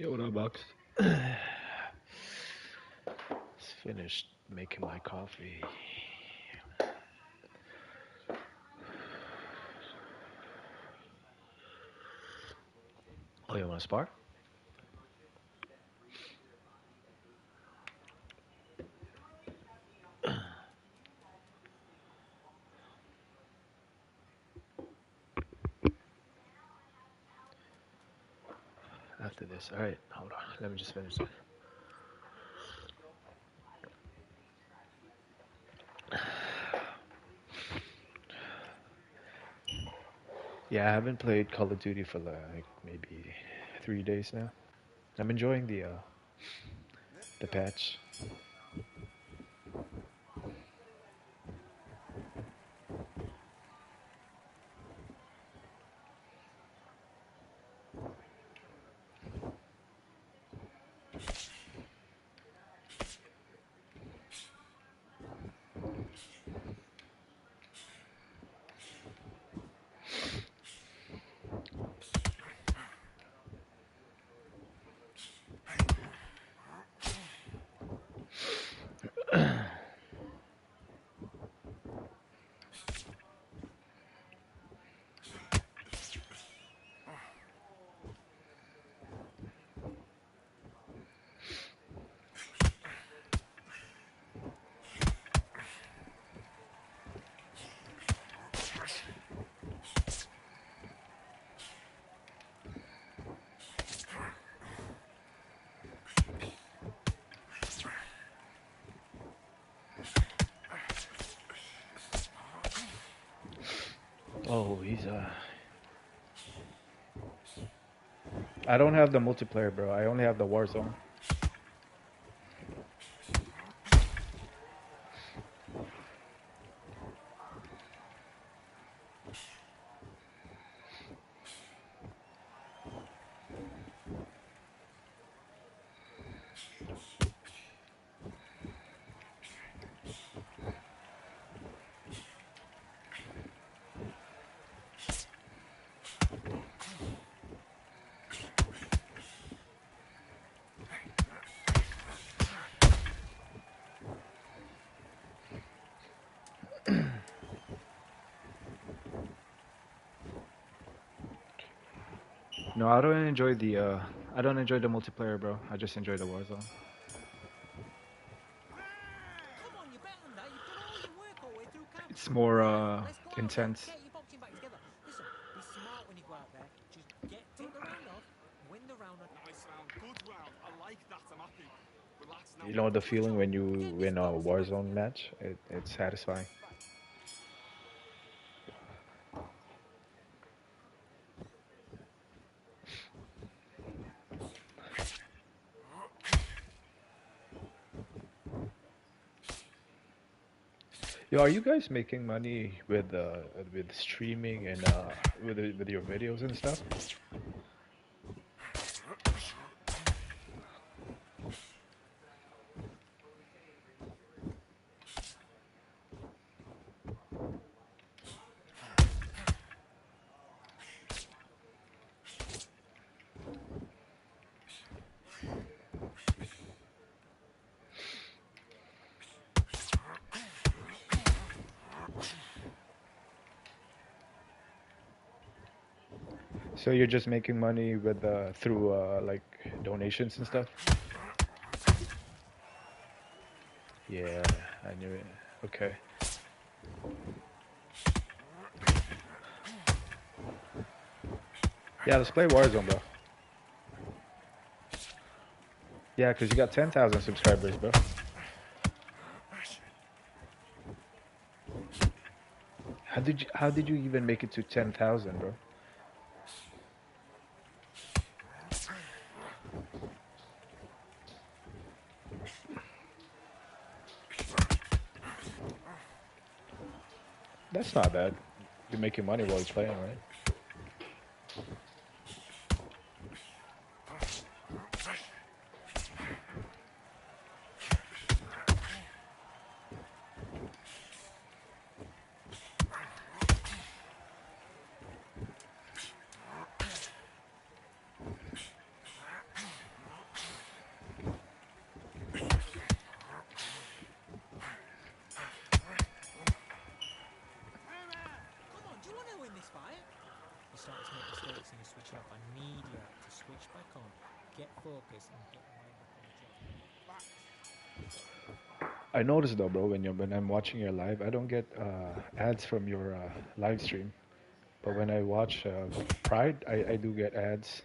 Yo, what up, Box? Just finished making my coffee. Oh, you want to spar? After this. Alright, hold on. Let me just finish it. Yeah, I haven't played Call of Duty for like maybe 3 days now. I'm enjoying the patch. Oh, I don't have the multiplayer, bro. I only have the Warzone. No, I don't enjoy the multiplayer, bro. I just enjoy the Warzone. Come on, you're better than that. You've done all your work all the way through camp. It's more Let's go out there, intense. get your boxing back together. Listen, be smart when you go out there. Just take the round off, win the round. Nice round, good round. I like that. I'm happy. Relax now. You know the Good feeling job. when you Get this win a boxing back Warzone together. match? It's satisfying. Yo, are you guys making money with streaming and with your videos and stuff? So you're just making money with through like donations and stuff? Yeah, I knew it. Okay. Yeah, let's play Warzone, bro. Yeah, 'cause you got 10,000 subscribers, bro. How did you even make it to 10,000, bro? That's not bad. You're making money while you're playing, right? starting to make mistakes and you're switching off, I need you to switch back on, get focused, and get your mind back on the job. I noticed though, bro, when I'm watching your live, I don't get ads from your live stream. But when I watch Pride, I do get ads.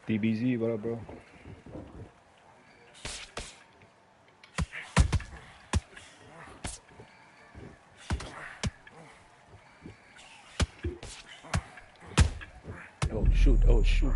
DBZ, what up, bro? Oh shoot! Oh shoot!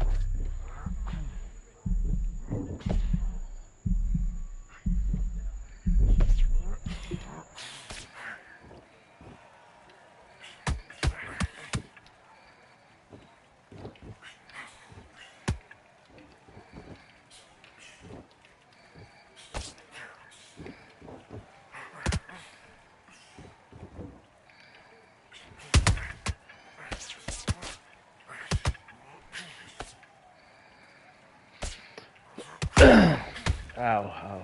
Ow! Ow!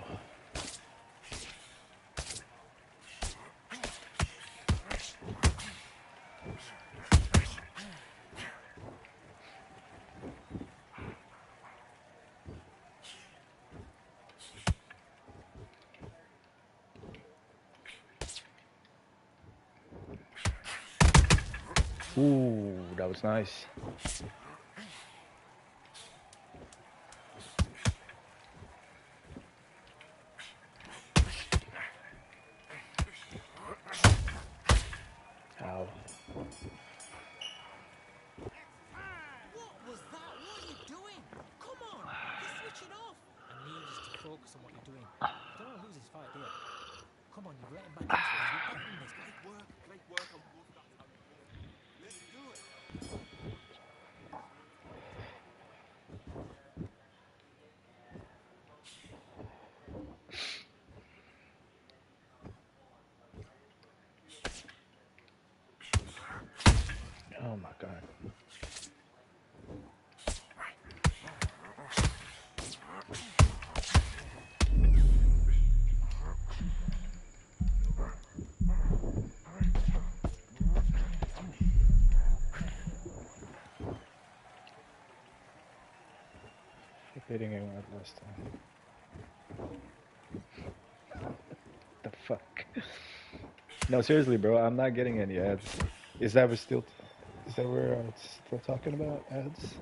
Ooh, that was nice. Ow. What was that? What are you doing? Come on, you're switching off. I need you to focus on what you're doing. You don't want to lose this fight, do you? Come on, you've let him back into it. You're better than this. Great work. I love that. Let's do it. Oh my god. Keep hitting him out last time. The fuck? No, seriously, bro. I'm not getting any ads. Is that still? Is that where it's still talking about ads?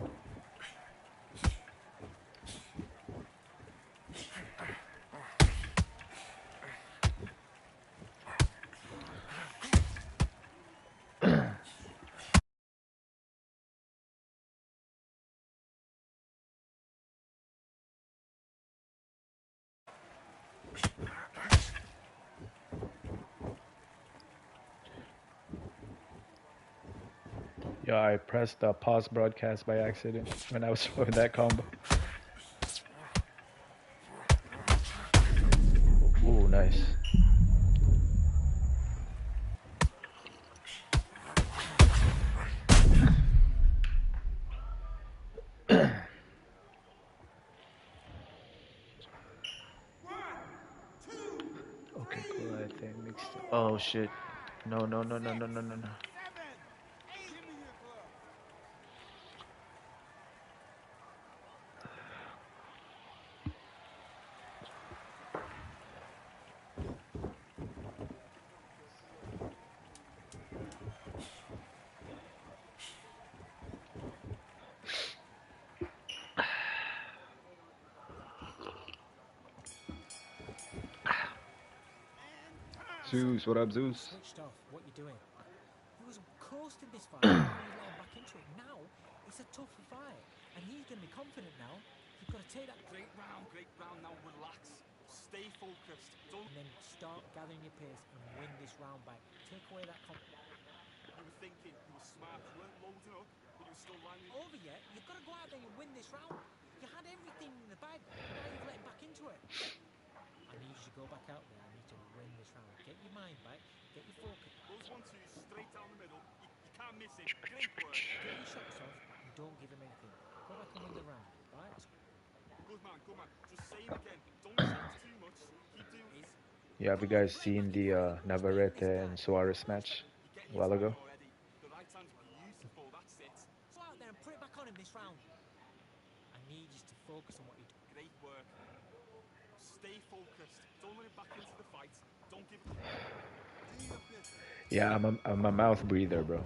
Yeah, I pressed pause broadcast by accident when I was showing that combo. Ooh, nice. Okay, cool. I think mixed. Oh shit! No, no, no, no, no, no, no, no. 7, 8. Give me your glove. Zeus, what up, You Zeus? switched off. What you doing? He was coasting this fight, and now you let him back into it. Now it's a tougher fight, and he's going to be confident now. You've got to take that Great round. Now relax. Stay focused. Don't. and then start gathering your pace and win this round back. Take away that You were thinking. You were smart. You weren't loading up, but you were still landing. over yet. You've got to go out there and win this round. You had everything in the bag. Now you've let him back into it. I need you go back out there. I need to win this round. Get your mind back. Get your focus. Those 1-2s straight down the middle. You can't miss it. Great work. Get your shots off and don't give him anything. Go back and win the round. Right? Good man, good man. Just same again. Don't change too much. Keep doing it. Yeah, have you guys seen the Navarrete and Suarez match You're getting a your while timing ago? already. The right hand's beautiful. That's it. Go out there and put it back on him this round. I need you to focus on what you're doing. Great work. Stay focused. Don't run it back into the fight. Don't give it. Do your bit. Yeah, I'm a mouth breather, bro.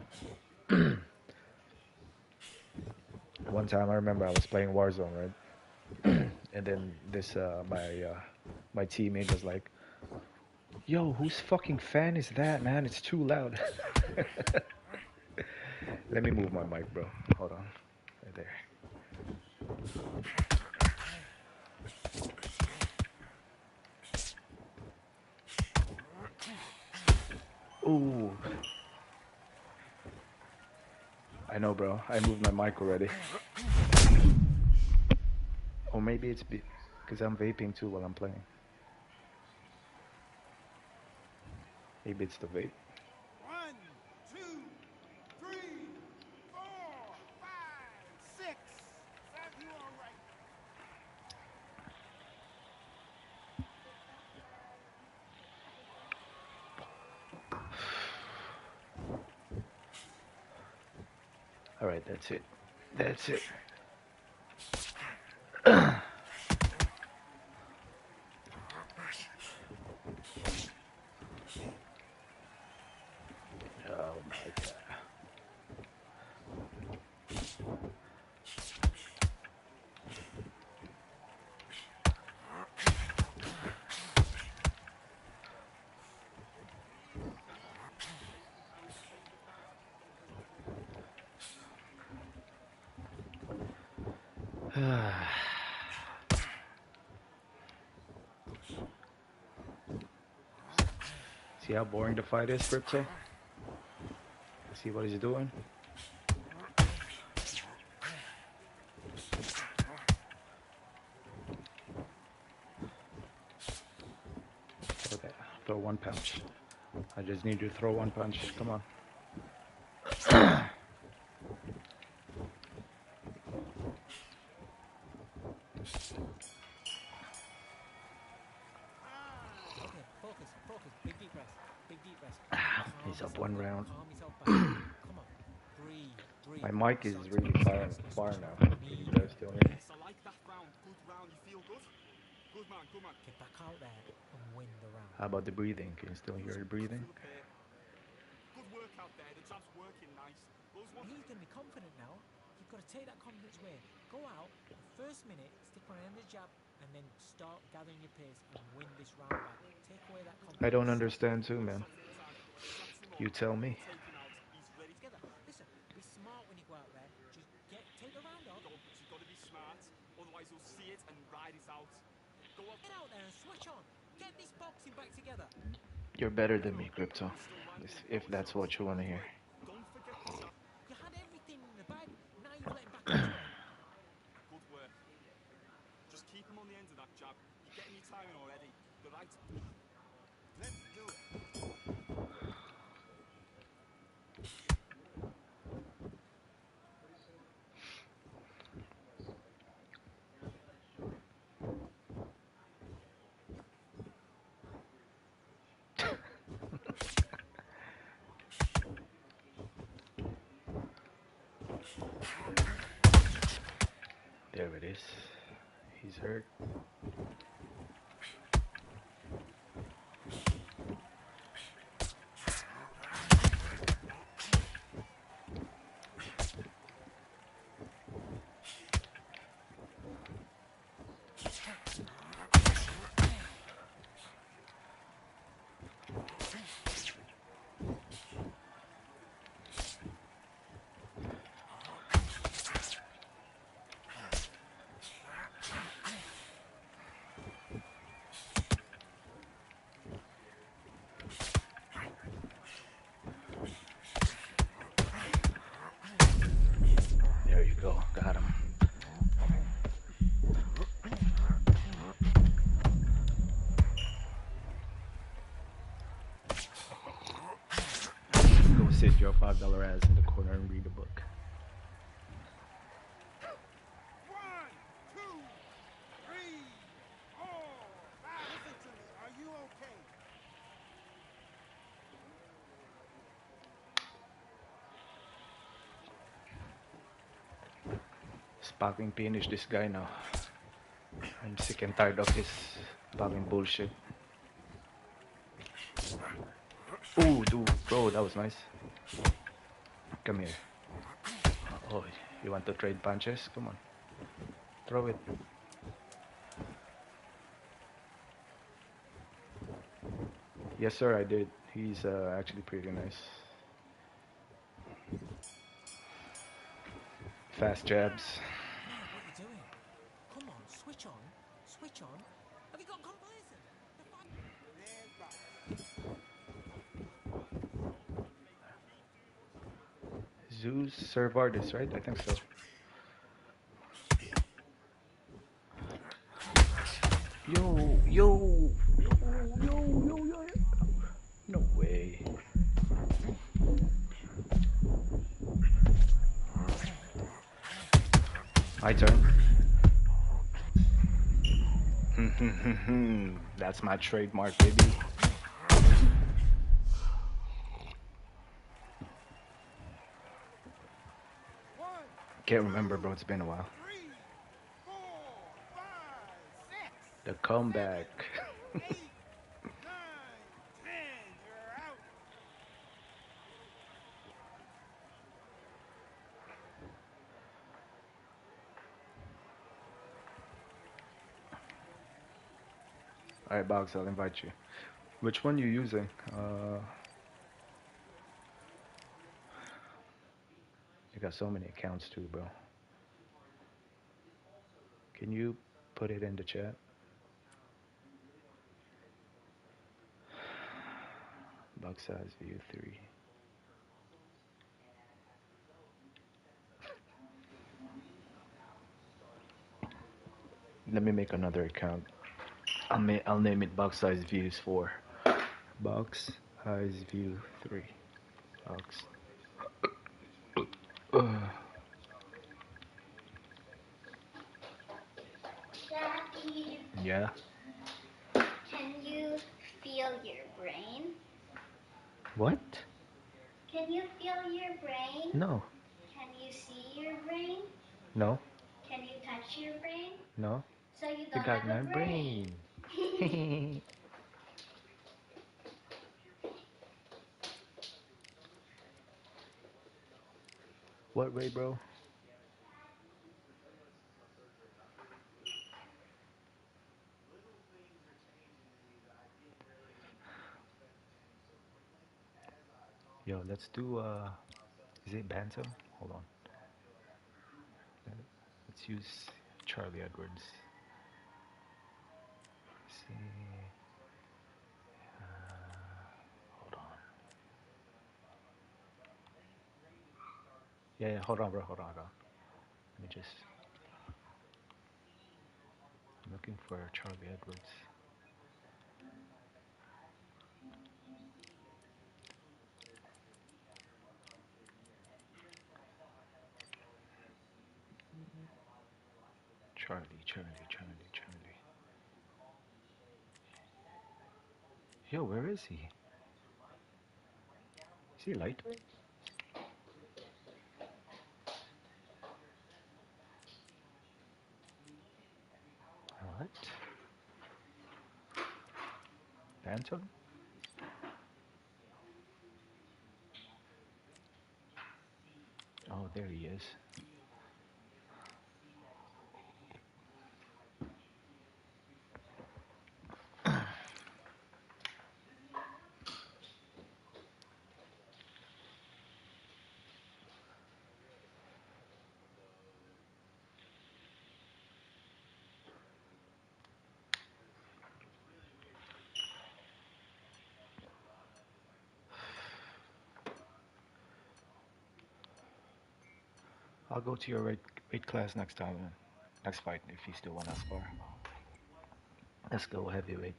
One time I remember I was playing Warzone, right? And then this my teammate was like, "Yo, whose fucking fan is that, man? It's too loud." Let me move my mic, bro. Hold on. Right there. Ooh. I know, bro. I moved my mic already. Or maybe it's because I'm vaping too while I'm playing. Maybe it's the vape. 1, 2, 3, 4, 5, 6. Sam, you all right? All right, that's it. That's it. Oh my god. See how boring the fight is, Crypto? See what he's doing? Okay, throw one punch. I just need you to throw one punch. Come on. Okay, focus, focus. Big deep breath. Big deep breath. He's up one round. Calm yourself back. Come on. Breathe, breathe. My mic is really far now. Can you guys still hear me? Yes, I like that round. Good round. You feel good? Good man, good man. Get back out there and win the round. How about the breathing? Can you still hear the breathing? Feel a pair. Good work out there. The jab's working nice. Those ones. He's going to be confident now. You've got to take that confidence away. Go out, the first minute, stick around the jab, and then start gathering your pace and win this round back. Take away that confidence. I don't understand too, man. You tell me. Taken out. He's ready. Together. Listen, be smart when you go out there. Just take the round off. You've got to be smart. Otherwise, you'll see it and ride it out. Go up. Get out there and switch on. Get this boxing back together. You're better than me, Crypto. If that's what you want to hear. Don't forget the jab. You had everything in the bag. Now you're letting back into it. Good work. Just keep him on the end of that jab. You're getting your timing already. The right. Let's do it. There it is. He's hurt. your $5 ass in the corner and read a book. 1, 2, 3, 4, 5. Listen to me. Are you okay? Fucking finish this guy now. I'm sick and tired of his fucking bullshit. Ooh, dude, bro, that was nice. Come here. Oh, you want to trade punches? Come on. Throw it. Yes, sir, I did. He's actually pretty nice. Fast jabs. Man, what are you doing? Come on, switch on. Switch on. Have you got complacent? The fight. Man's box. Zeus serve artist, right? I think so. Yo, yo, yo. No way. My turn. That's my trademark, baby. One, Can't remember, bro. It's been a while. 3, 4, 5, 6, The comeback. 7, 8, 9, 10. You're out. Alright, Box, I'll invite you. Which one you using? You got so many accounts too, bro. Can you put it in the chat? Box size view 3. Let me make another account. I'll name it Box size views 4. Box size view 3. Box. Daddy, Yeah. can you feel your brain? What? Can you feel your brain? No. Can you see your brain? No. Can you touch your brain? No. So you You don't got have my a brain. brain. What way, bro? Yo, let's do is it Bantam? Hold on. Let's use Charlie Edwards. See. Hold on. Yeah, hold on, bro. Hold on, hold on. Let me just. I'm looking for Charlie Edwards. Charlie. Yo, where is he? Is he lightweight? What? Bantam? Oh, there he is. I'll go to your weight class next time, man. Next fight, if you still want to spar. Let's go heavyweight.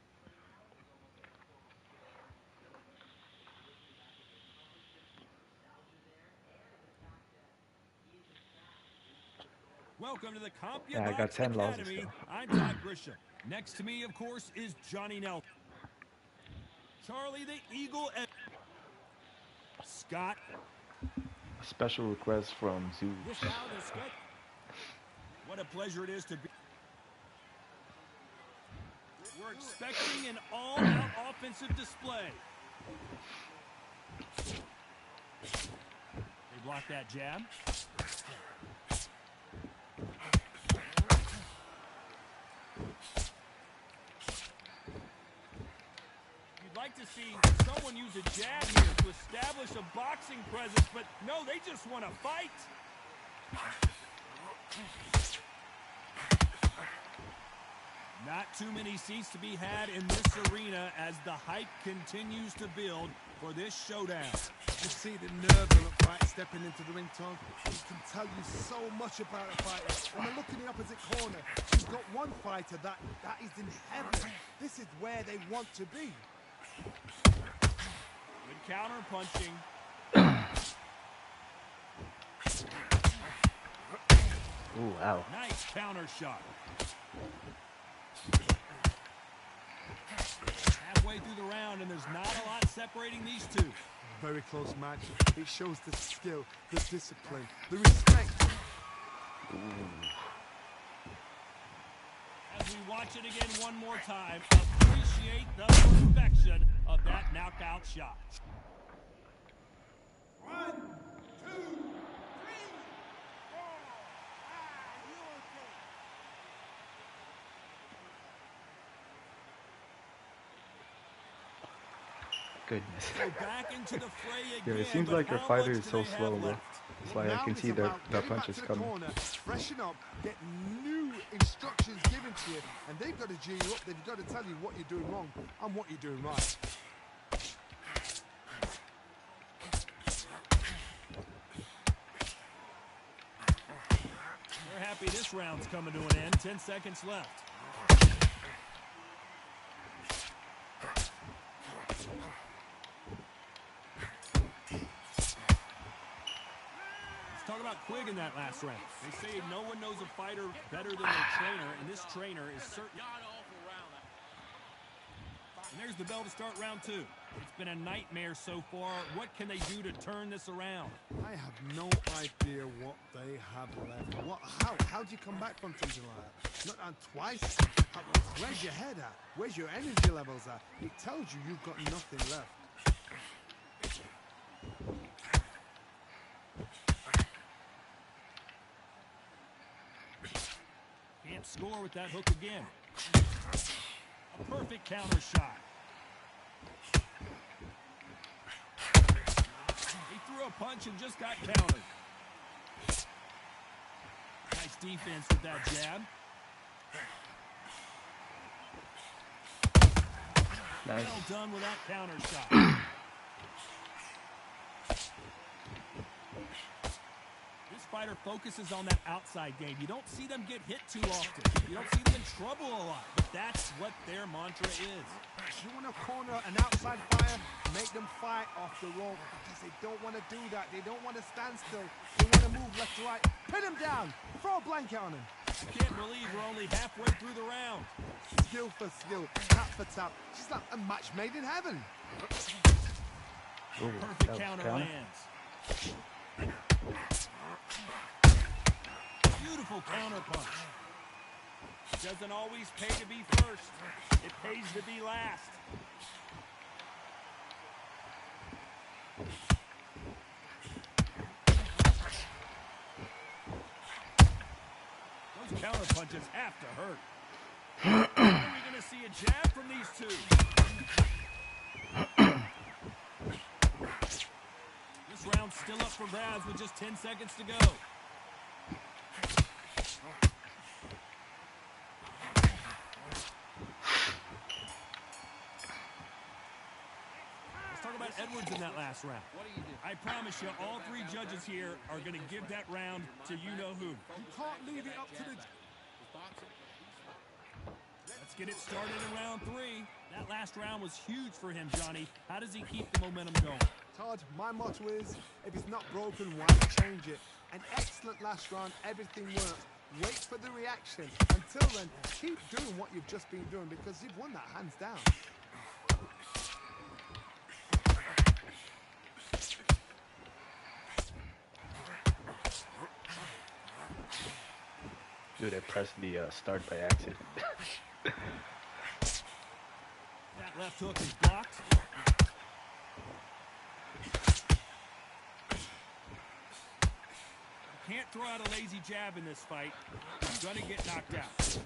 Welcome to the Yeah, I got CompuBox 10 losses Academy. though. I'm Todd Grisham. Next to me, of course, is Johnny Nelson. Charlie the Eagle. Scott. A special request from Zeus. This bout is scheduled. What a pleasure it is to be. We're expecting an all-out offensive display. They block that jab. You'd like to see someone use a jab here to establish a boxing presence, but no, they just want to fight. Not too many seats to be had in this arena as the hype continues to build for this showdown. You see the nerve of the fight stepping into the ring, Tom. He can tell you so much about a fighter. When I look in the opposite corner, he's got one fighter that is in heaven. This is where they want to be. Good counter punching. Ooh, ow. Nice counter shot. Halfway through the round, and there's not a lot separating these two. Very close match. It shows the skill, the discipline, the respect. Ooh. As we watch it again one more time, appreciate the perfection of that knockout shot. 1, 2, 3, 4. Goodness. Go back into the fray Yeah, again, it seems but like your how fighter much is do so they have slow, bro. left? It's like I Now can it's see about their getting back punches to the coming. corner, freshen up, get new instructions given to you, and they've got to G you up. They've got to tell you what you're doing wrong and what you're doing right. They're happy this round's coming to an end. 10 seconds left. Let's talk about Quigg in that last round. They say no one knows a fighter better than their trainer, and this trainer is certain. And there's the bell to start round two. It's been a nightmare so far. What can they do to turn this around? I have no idea what they have left. How do you come back from something like that? Not on twice. Where's your head at? Where's your energy levels at? It tells you you've got nothing left. Can't score with that hook again. A perfect counter shot. He threw a punch and just got countered. Nice defense with that jab. Nice. Well done with that counter shot. This fighter focuses on that outside game. You don't see them get hit too often. You don't see them in trouble a lot. But that's what their mantra is. You want to corner an outside fighter, make them fight off the rope because they don't want to do that. They don't want to stand still. They want to move left to right. Pin him down. Throw a blanket on him. I can't believe we're only halfway through the round. Skill for skill, tap for tap. She's like a match made in heaven. Ooh, Perfect that was counter counter. lands. Beautiful counter punch. Doesn't always pay to be first. It pays to be last. Those counter punches have to hurt. When are we going to see a jab from these two? This round's still up for grabs with just 10 seconds to go. Let's talk about Edwards in that last round. I promise you, all three judges here are going to give that round to you-know-who. You can't leave it up to the... Let's get it started in round three. That last round was huge for him, Johnny. How does he keep the momentum going? Todd, my motto is, if it's not broken, why change it? An excellent last round, everything worked. Wait for the reaction. Until then, keep doing what you've just been doing because you've won that hands down. Dude, I pressed the start by accident. That left hook is blocked. Can't throw out a lazy jab in this fight. He's going to get knocked out.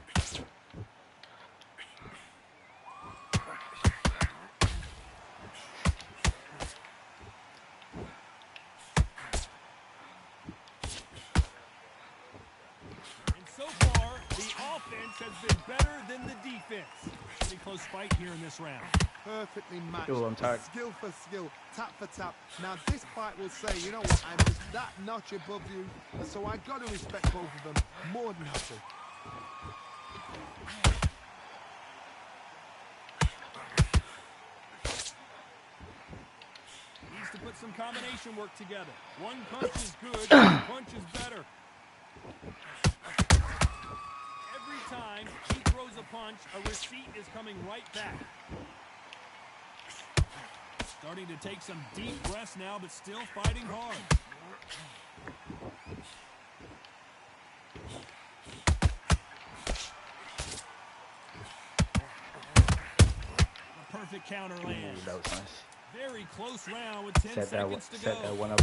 And so far, the offense has been better than the defense. Pretty close fight here in this round. Perfectly matched. Yo, I'm tired. Skill for skill, tap for tap. Now this fight will say, you know what, I'm just that notch above you, and so I got to respect both of them more than happy. Needs to put some combination work together. One punch is good, one punch is better. Every time he throws a punch, a receipt is coming right back. Starting to take some deep breaths now, but still fighting hard. A perfect counter lands. Ooh, that was nice. Very close round with 10 seconds to go. Set that one up.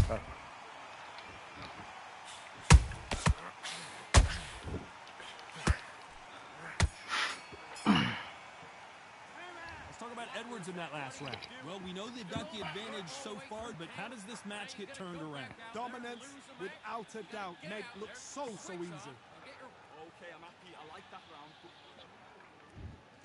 Edwards in that last round. Well, we know they've got the advantage so far, but how does this match get turned around? Dominance, without a doubt, made look so easy. Okay, I'm happy. I like that round.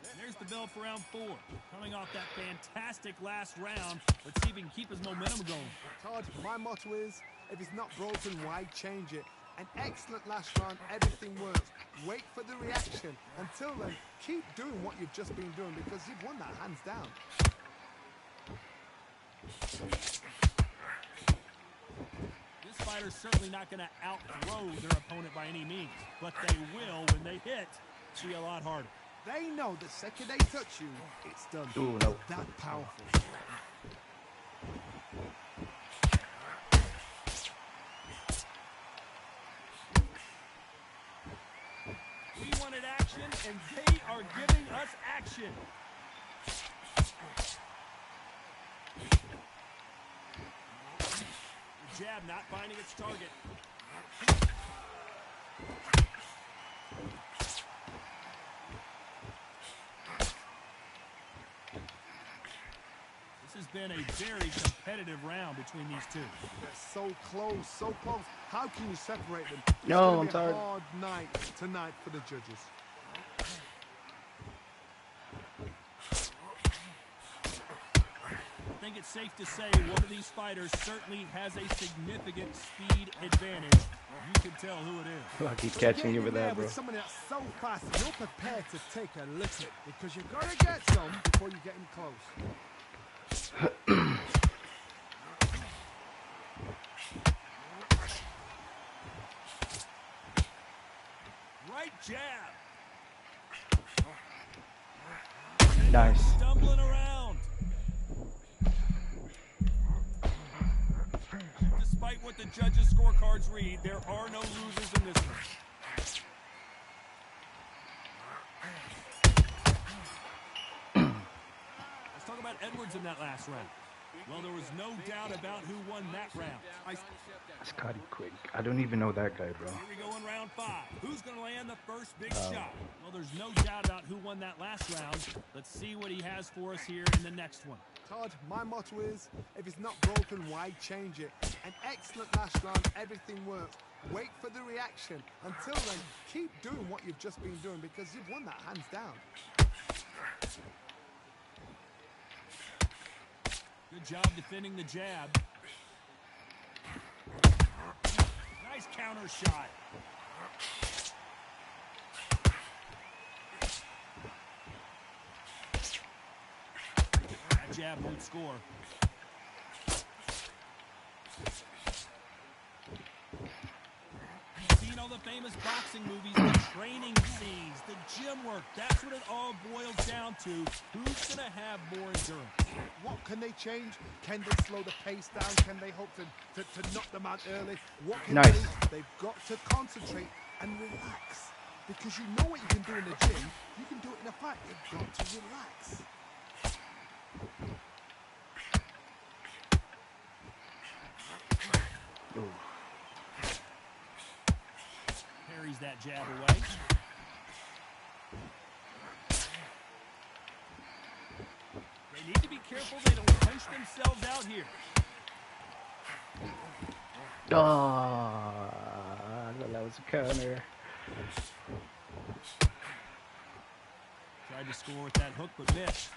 And there's the bell for round 4. Coming off that fantastic last round, let's see if he can keep his momentum going. Todd, my motto is, if it's not broken, why change it? An excellent last round, everything works. Wait for the reaction. Until then, keep doing what you've just been doing because you've won that hands down. This fighter's certainly not going to outthrow their opponent by any means, but they will, when they hit, be a lot harder. They know the second they touch you, it's done. Ooh, no. That powerful. We wanted action, and they are giving us action. The jab not finding its target. This has been a very competitive round between these two. They're so close, so close. How can you separate them? No, I'm It's gonna tired. be a hard night tonight for the judges. I think it's safe to say one of these fighters certainly has a significant speed advantage. You can tell who it is. I keep catching you with Getting in that, there bro. with someone that's so fast, you're prepared to take a licking because you've got to get some before you get in close. Right jab. Nice. Stumbling around. Despite what the judges' scorecards read, there are no losers in this one. Let's talk about Edwards in that last round. Well, there was no doubt about who won that round. Scotty Quick. I don't even know that guy, bro. Here we go in round 5. Who's going to land the first big shot? Well, there's no doubt about who won that last round. Let's see what he has for us here in the next one. Todd, my motto is, if it's not broken, why change it? An excellent last round, everything works. Wait for the reaction. Until then, keep doing what you've just been doing because you've won that hands down. Good job defending the jab. Nice counter shot. That jab won't score. Seeing all the famous boxing movies, the training scenes, the gym work. That's what it all boils down to. Who's going to have more endurance? What can they change? Can they slow the pace down? Can they hope to knock them out early? What can Nice. they do? They've got to concentrate and relax. Because you know what you can do in the gym, you can do it in a fight. You've got to relax. Ooh. Parries that jab away. They need to be careful they don't punch themselves out here. Oh, that was a counter. Tried to score with that hook, but missed.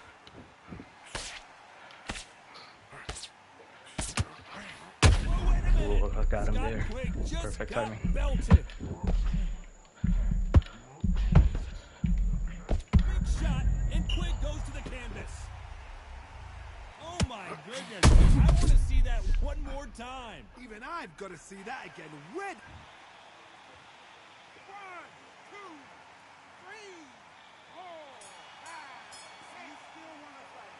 Oh, I got him Scott there. Quigg just Perfect got timing. belted. Big shot, and Quigg goes to the canvas. Oh my goodness. I want to see that one more time. Even I've got to see that again. Red. 1, 2, 3, 4, 5, 6. You still want to fight?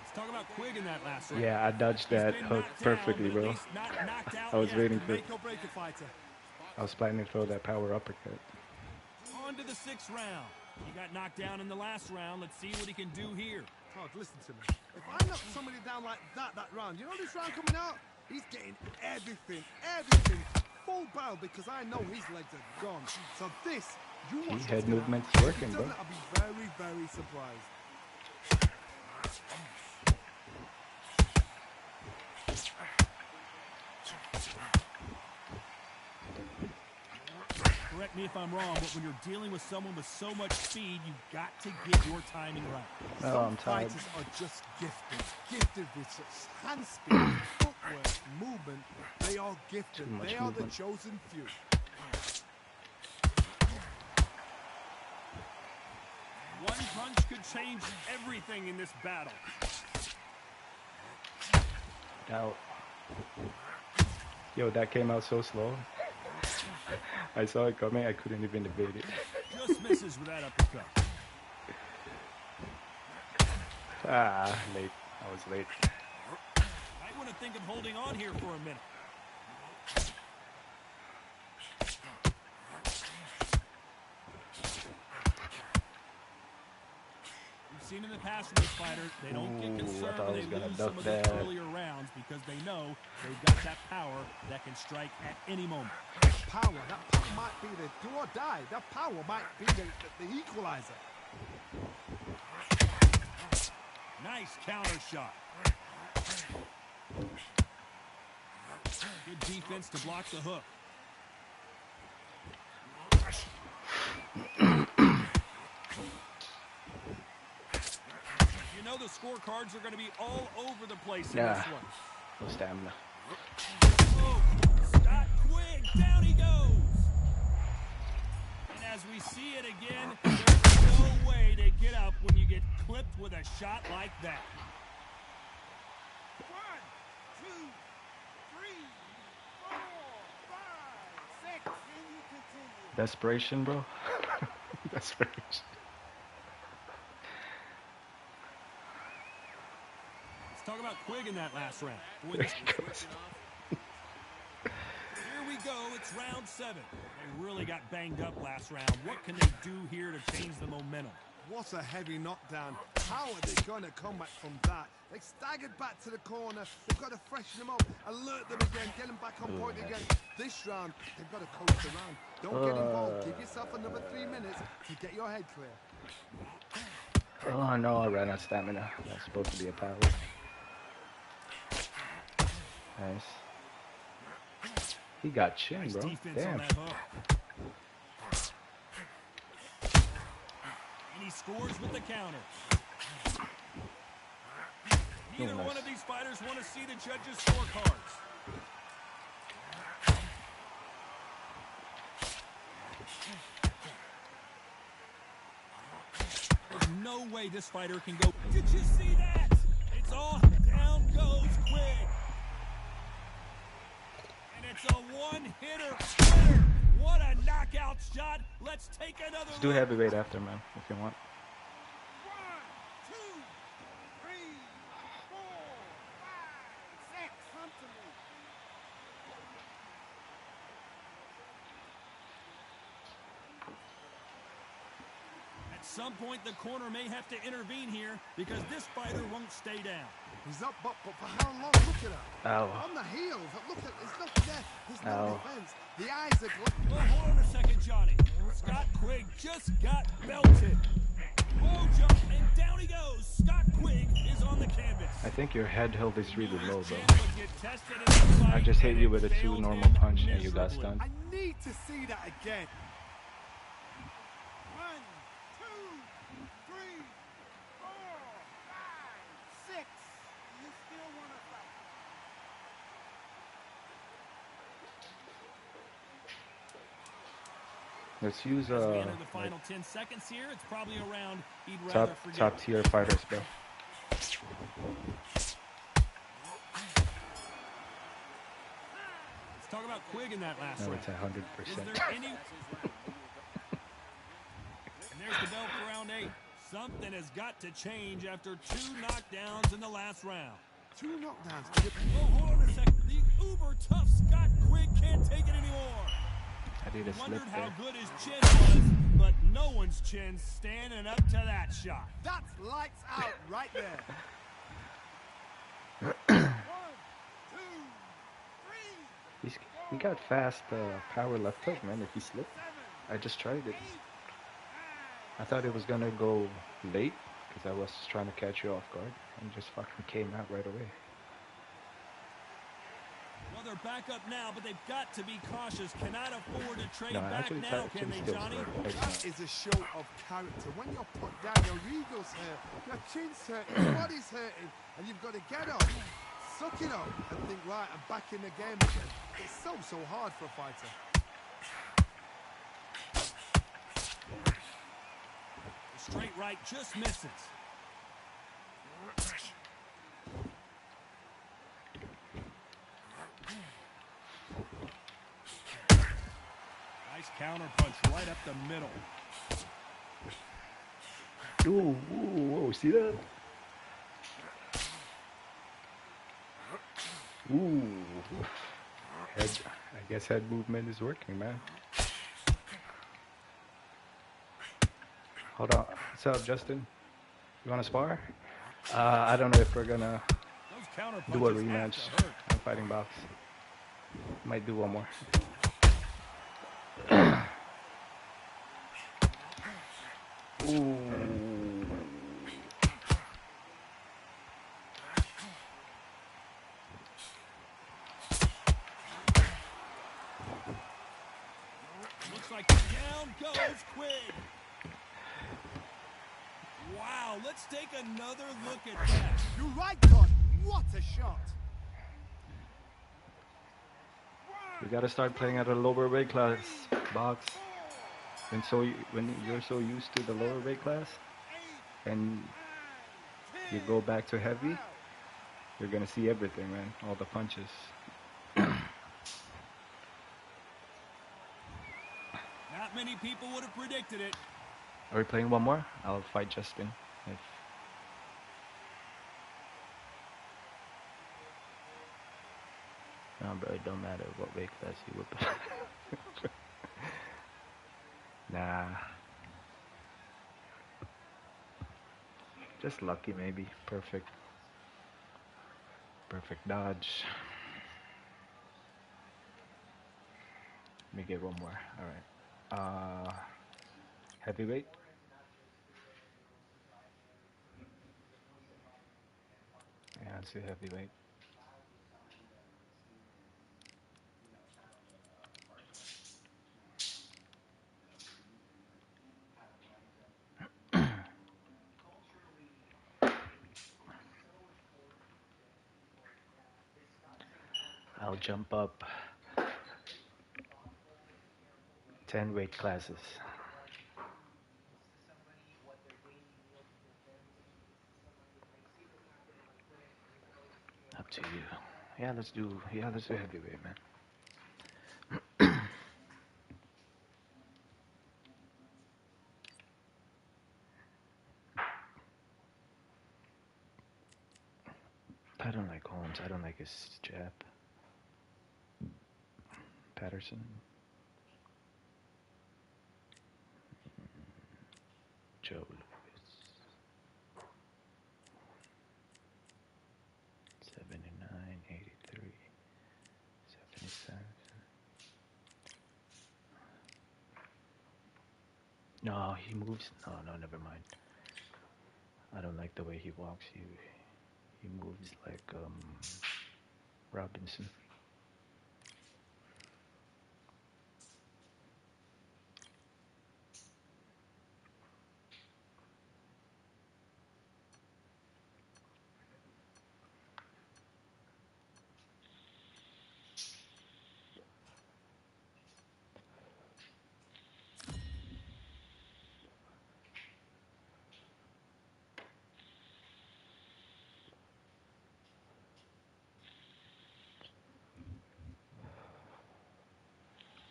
Let's talk about Quigg in that last round. Yeah, I dodged He's that been hook knocked down, perfectly, but at bro. least not knocked out I was yet. waiting for. Make or break a fighter. I was planning to throw that power uppercut. On to the 6th round. He got knocked down in the last round. Let's see what he can do here. Todd, listen to me. If I knock somebody down like that round, you know this round coming out? He's getting everything, full barrel because I know his legs are gone. So this, you watch Head what's gonna movement's happen. working, If he bro. doesn't, I'll be very, very surprised. Correct me if I'm wrong, but when you're dealing with someone with so much speed, you've got to get your timing right. Oh, I'm tired. Fighters are just gifted with such hand speed, footwork, movement. They are gifted. Too much They are the movement. chosen few. One punch could change everything in this battle. Out. Yo, that came out so slow. I saw it coming. I couldn't even evade it. Just misses with that uppercut. Ah, late. I was late. Might want to think of holding on here for a minute. We've seen in the past from this fighter, they don't get Ooh, I concerned thought I when was they gonna lose duck some of that. the earlier rounds because they know they've got that power that can strike at any moment. That power might be the do or die. That power might be the equalizer. Nice counter shot. Good defense to block the hook. You know the scorecards are going to be all over the place in this one. No stamina. Oh, Scott Quigg, down he goes. And as we see it again, there's no way to get up when you get clipped with a shot like that. 1, 2, 3, 4, 5, 6. Can you continue? Desperation, bro. Desperation. Let's talk about Quigg in that last round. Boy, this Here we go. It's round 7. They really got banged up last round. What can they do here to change the momentum? What a heavy knockdown. How are they going to come back from that? They staggered back to the corner. They've got to freshen them up, alert them again, get them back on point again. This round, they've got to coach the round. Don't get involved. Give yourself another 3 minutes to get your head clear. Oh no, I ran out of stamina. That's supposed to be a power. Nice. He got chin, Nice bro. defense Damn. on that hook. And he scores with the counter. Neither nice. one of these fighters want to see the judges' scorecards. There's no way this fighter can go. Did you see that? It's all goes Quigg. And it's a one-hitter quitter. What a knockout shot. Let's take another Let's do look. heavyweight after, man, if you want. 1, 2, 3, 4, 5, 6. Come to me. At some point, the corner may have to intervene here because this fighter won't stay down. He's up, but for how long? Look at her. Ow. On the heels. Look at, there's no death. There's no Ow. defense. The eyes are Well, hold on a second, Johnny. Scott Quigg just got belted. Whoa, jump, and down he goes. Scott Quigg is on the canvas. I think your head health is really low, bro. Chance would get tested in the I fight, just hit and you it with a 2 failed normal him punch and you got miserably. stunned. I need to see that again. 1, 2, 3, 4, 5, 6. You still want to fight? Let's use As we enter the final 10 seconds here, it's probably around he'd rather forget. top tier fighters, bro. Let's talk about Quigg in that last No, round. it's Is 100%. there any... And there's the bell for round 8. Something has got to change after 2 knockdowns in the last round. 2 knockdowns. Oh, hold on a second. The uber tough Scott Quigg can't take it anymore. I did a slip Wondered how there. good his chin was, but no one's chin's standing up to that shot. That's lights out right there. 1, 2, 3. He got fast power left hook, man, if he slipped. I just tried it. I thought it was gonna go late because I was trying to catch you off guard and just fucking came out right away. Well, they're back up now, but they've got to be cautious. Cannot afford to trade No, I back actually now, tried can they, skills, Johnny? but That is a show of character. When you're put down, your ego's hurt, your chin's hurting, your body's hurting, and you've got to get up, suck it up, and think, right, I'm back in the game again. It's so hard for a fighter. The straight right just misses. Nice counter punch right up the middle. Ooh, whoa, see that? Ooh. Head, I guess head movement is working, man. Hold on. What's up, Justin? You want to spar? I don't know if we're gonna Those counter do a punches have rematch to hurt. on Fighting Box. Might do one more. Ooh. Looks like down goes Quigg. Wow, let's take another look at that. You're right, Todd. What a shot. We gotta start playing at a lower weight class, Box. When you're so used to the lower weight class, and you go back to heavy, you're gonna see everything, man. All the punches. Not many people would have predicted it. Are we playing one more? I'll fight Justin. If... No, bro, it don't matter what weight class you would. Nah. Just lucky, maybe. Perfect. Perfect dodge. Let me get one more. Alright. Heavyweight? Yeah, let's do heavyweight. I'll jump up 10 weight classes. Up to you. Yeah, let's do heavyweight, man. I don't like Holmes. I don't like his jab. Patterson. Joe Louis. 79, 83, 77. No, he moves. No, never mind. I don't like the way he walks. He moves like Robinson.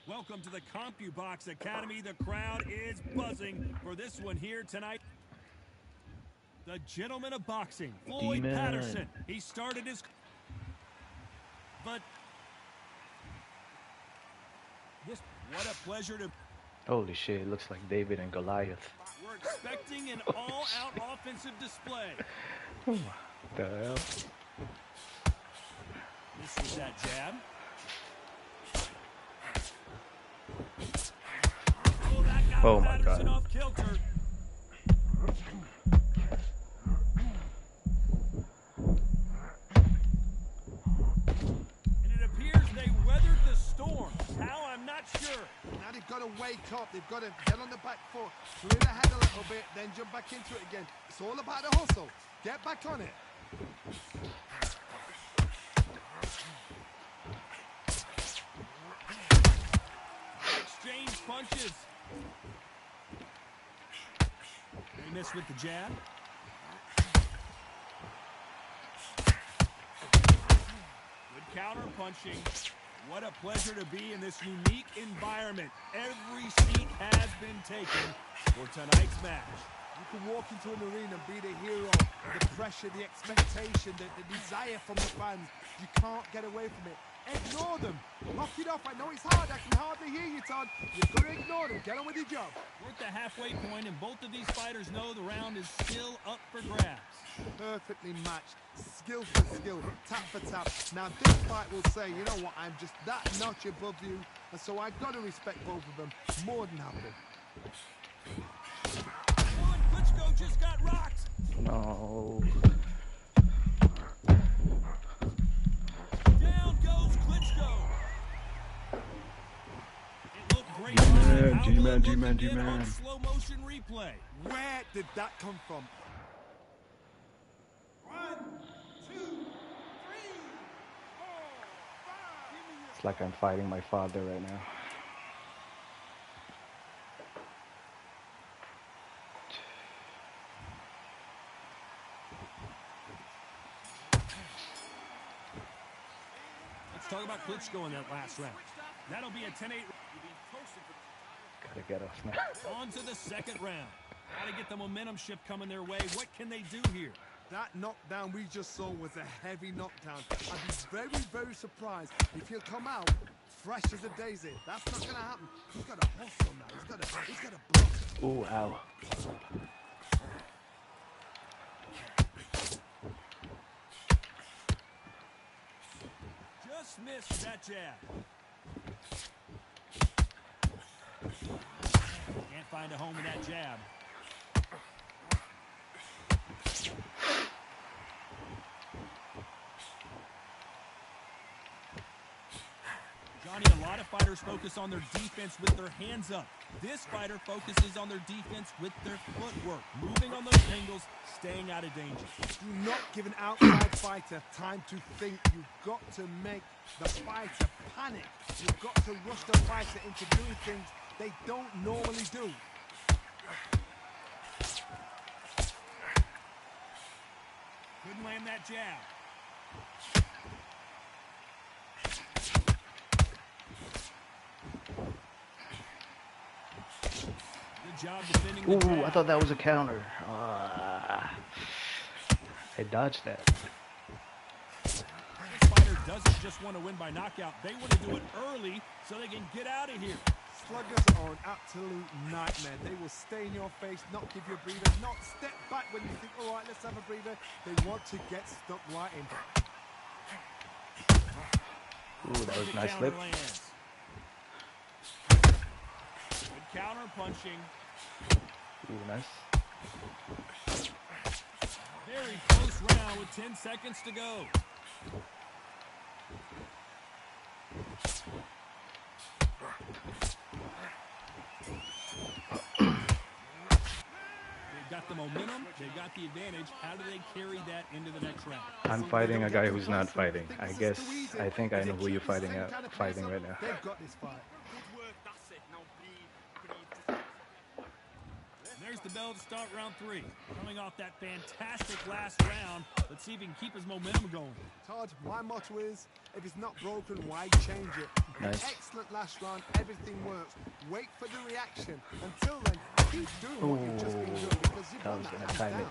Welcome to the CompuBox Academy. The crowd is buzzing for this one here tonight. The gentleman of boxing, Floyd Demon. Patterson. He started his... But... What a pleasure to... Holy shit, it looks like David and Goliath. We're expecting an all-out offensive display. What the hell? This is that jab. Oh my God. Off kilter. And it appears they weathered the storm. How, I'm not sure. Now they've got to wake up. They've got to get on the back foot, clear the head a little bit, then jump back into it again. It's all about the hustle. Get back on it. Exchange punches. They miss with the jab. Good counter punching. What a pleasure to be in this unique environment. Every seat has been taken for tonight's match. You can walk into an arena and be the hero. The pressure, the expectation, the desire from the fans. You can't get away from it. Ignore them. Knock it off. I know it's hard. I can hardly hear you, Todd. You've got to ignore them. Get on with your job. We're at the halfway point, and both of these fighters know the round is still up for grabs. Perfectly matched. Skill for skill. Tap for tap. Now this fight will say, you know what, I'm just that notch above you. And so I've got to respect both of them. More than happy. Klitschko just got rocked. No. Down goes Klitschko. It looked great. G-Man. On slow motion replay. Where did that come from? 1, 2, 3, 4, 5. It's like I'm fighting my father right now. Let's talk about Klitschko in that last round. That'll be a 10-8. Gotta get off now. On to the second round. Gotta get the momentum shift coming their way. What can they do here? That knockdown we just saw was a heavy knockdown. I'd be very, very surprised if he'll come out fresh as a daisy. That's not going to happen. He's got to hustle now. He's got to block. Ooh, ow. Just missed that jab. Can't find a home in that jab. Johnny, a lot of fighters focus on their defense with their hands up. This fighter focuses on their defense with their footwork, moving on those angles, staying out of danger. Do not give an outside fighter time to think. You've got to make the fighter panic. You've got to rush the fighter into doing things they don't normally do. Couldn't land that jab. Good job defending the Ooh, I jab. thought that was a counter. I dodged that. This fighter doesn't just want to win by knockout. They want to do it early so they can get out of here. Sluggers are an absolute nightmare. They will stay in your face, not give you a breather, not step back when you think, all right, let's have a breather. They want to get stuck right in. Ooh, that was a nice Counter slip. lands. Good counter punching. Ooh, nice. Very close round with 10 seconds to go. They've got the momentum. They've got the advantage. How do they carry that into the next round? I'm fighting a guy who's not fighting. I think I know who you're fighting right now. They've got this fight. Good work, that's it. Now breathe, breathe. There's the bell to start round 3. Coming off that fantastic last round, let's see if he can keep his momentum going. Todd, my motto is, if it's not broken, why change it? Nice. Excellent last round, everything works. Wait for the reaction. Until then, keep doing what you've just been doing because you've I won was that gonna hands time down. it.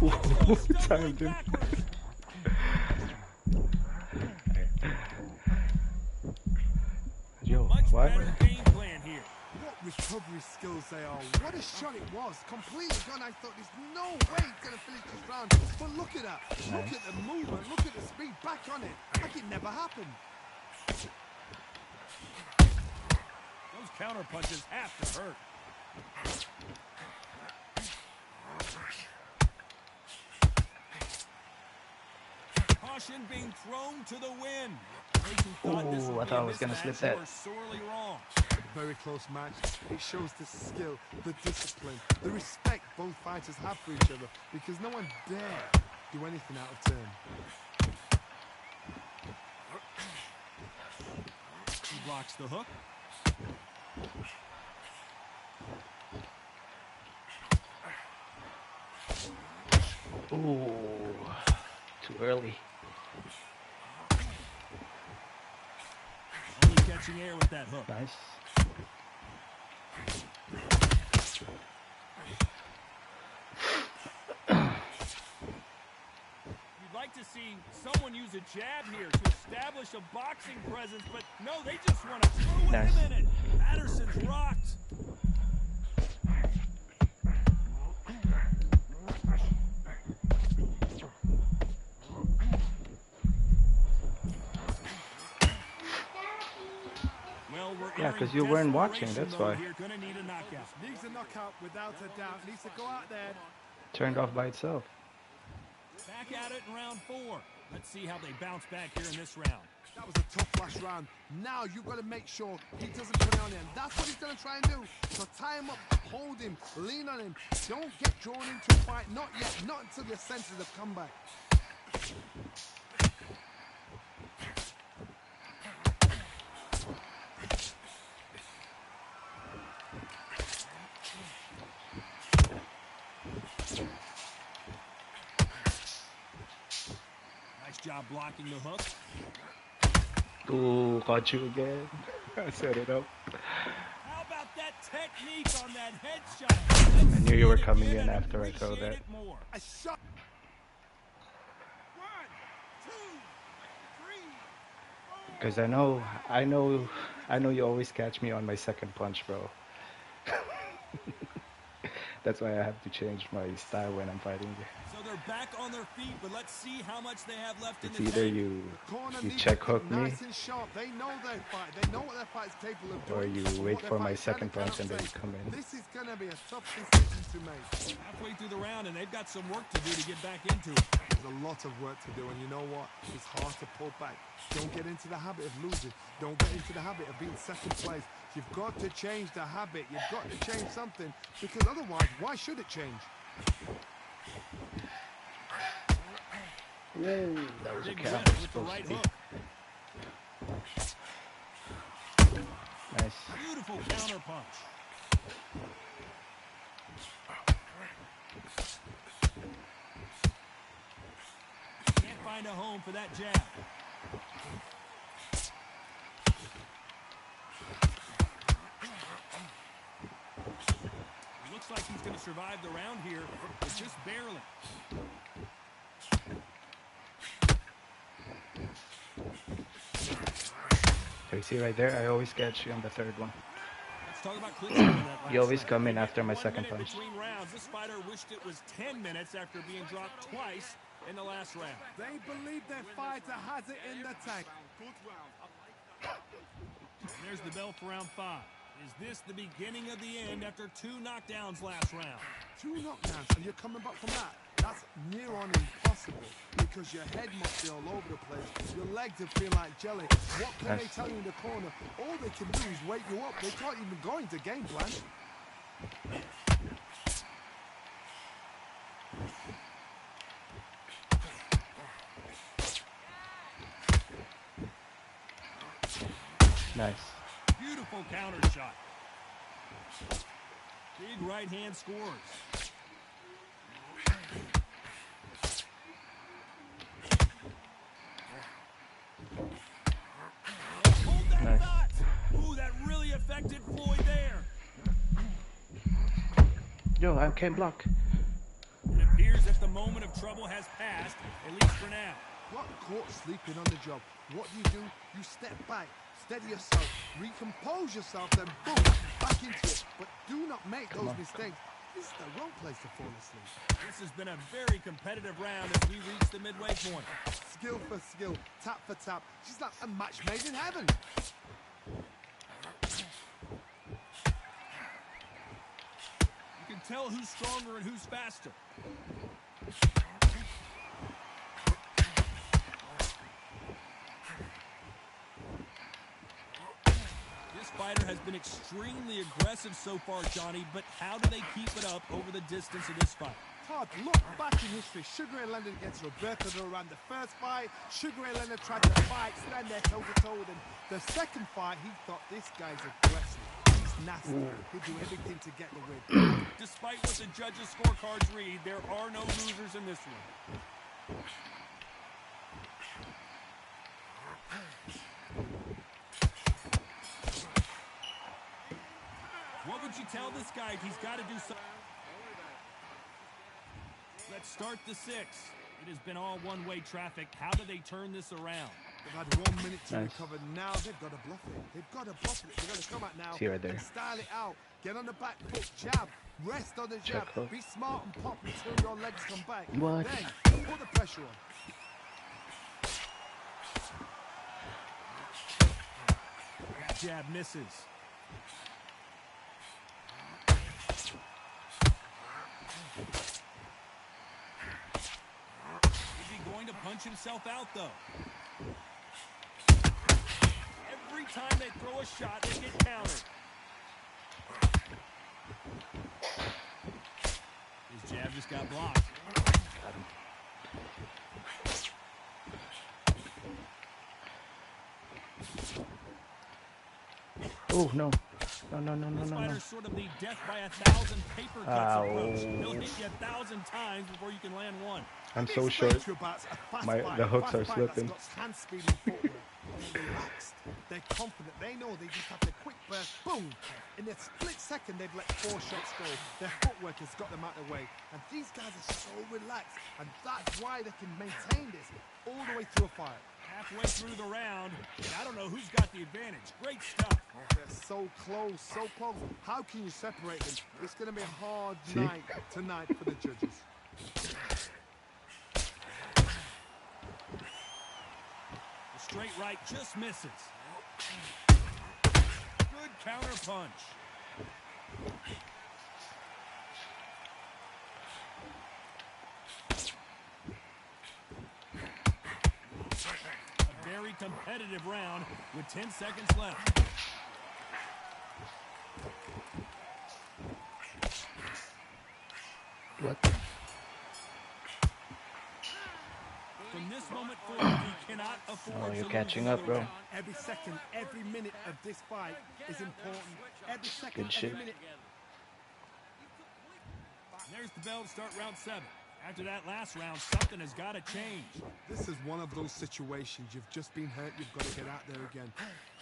Ooh, Timed him. Yo, Much what? better game plan here. What recovery skills they are. What a shot it was. Completely gone. I thought there's no way he's going to finish this round. But look at that. Look at the movement. Look at the speed. Back on it. Like it never happened. Those counter punches have to hurt. Caution being thrown to the wind. Ooh, I thought I was gonna slip that. You are sorely wrong. Very close match. It shows the skill, the discipline, the respect both fighters have for each other because no one dare do anything out of turn. He blocks the hook. Ooh, too early. Only catching air with that hook. Nice. You'd like to see someone use a jab here to establish a boxing presence, but no, they just want to throw Nice. him in it. Patterson's rocked. Well, we're Yeah, 'cause you weren't watching, desperation that's mode why. here. Gonna need a knockout. Needs a knockout without a doubt. Needs to go out there. Turned off by itself. Back at it in round 4. Let's see how they bounce back here in this round. That was a tough last round. Now you've got to make sure he doesn't put it on him. That's what he's going to try and do. So tie him up, hold him, lean on him. Don't get drawn into a fight. Not yet. Not until your senses have come back. Nice job blocking the hook. Ooh, caught you again. I set it up. How about that technique on that headshot? I knew you were coming in after I throw that. More. A shot. 1, 2, 3, 4. Because I know you always catch me on my second punch, bro. That's why I have to change my style when I'm fighting you. So they're back on their feet, but let's see how much they have left It's in the either tank. you Corner you needs check to hook keep me nice and sharp. They know their fight. They know what their fight is capable of doing. or you and wait what their for my fight can second punch and then cannot you say. come in. This is going to be a tough decision to make. Halfway through the round, and they've got some work to do to get back into it. There's a lot of work to do, and you know what? It's hard to pull back. Don't get into the habit of losing. Don't get into the habit of being second place. You've got to change the habit. You've got to change something, because otherwise, why should it change? Ooh, that was a Big count. Red with the Supposed right to be. hook. Nice. Beautiful counter punch. Can't find a home for that jab. like he's going to survive the round here, but just barely. So you see right there, I always catch you on the third one. Let's talk about clinching in that last You always round. come in after my 1 second minute punch. between rounds. This fighter wished it was 10 minutes after being dropped twice in the last round. They believe their fighter has it in the tank. Good round. And there's the bell for round 5. Is this the beginning of the end after 2 knockdowns last round? 2 knockdowns and you're coming back from that. That's near on impossible because your head must be all over the place. Your legs will feel like jelly. What can they tell you in the corner? All they can do is wake you up. They can't even go into game plan. Nice. Beautiful counter shot. Big right hand scores. Hold that Nice. thought. Ooh, that really affected Floyd there. Yo, I can't block. It appears that the moment of trouble has passed, at least for now. Got caught sleeping on the job. What do? You step back, steady yourself, recompose yourself, then boom, back into it. But do not make those mistakes. This is the wrong place to fall asleep. This has been a very competitive round as we reach the midway point. Skill for skill, tap for tap. She's like a match made in heaven. You can tell who's stronger and who's faster. This fighter has been extremely aggressive so far, Johnny, but how do they keep it up over the distance of this fight? Todd, look back in history. Sugar Ray Leonard against Roberto Duran. The first fight, Sugar Ray Leonard tried to fight, stand there toe-to-toe with him. The second fight, he thought this guy's aggressive. He's nasty. He'll do everything to get the win. Despite what the judges' scorecards read, there are no losers in this one. What would you tell this guy? He's got to do something. Let's start the 6. It has been all one-way traffic. How do they turn this around? They've had 1 minute to Nice. recover. Now they've got to bluff it. They've got to bluff it. They've got to come out now See right there. and style it out. Get on the back foot, jab. Rest on the jab. Check hook. Be smart and pop until your legs come back. What? Then put the pressure on. Jab misses. Is he going to punch himself out, though? Every time they throw a shot, they get countered. His jab just got blocked. Oh, no. No. This fighter's sort of the death by 1,000 paper cuts approach. He'll hit you 1,000 times before you can land one. I'm so These short. acrobats are fast My- fight, the hooks fast are fight slipping. That's got hand speed and footwork. They're relaxed. They're confident. They know they just have the quick burst. Boom! In a split second, they've let 4 shots go. Their footwork has got them out of the way. And these guys are so relaxed. And that's why they can maintain this all the way through a fight. Halfway through the round, and I don't know who's got the advantage. Great stuff. They're so close, so close. How can you separate them? It's going to be a hard night tonight for the judges. The straight right just misses. Good counter punch. A very competitive round with 10 seconds left. What? From this moment forward, he cannot afford Oh, to you're lose catching this up, bro. round. Every second, every minute of this fight is important. Every second, Good shit. every minute. There's the bell to start round 7. After that last round, something has got to change. This is one of those situations. You've just been hurt. You've got to get out there again.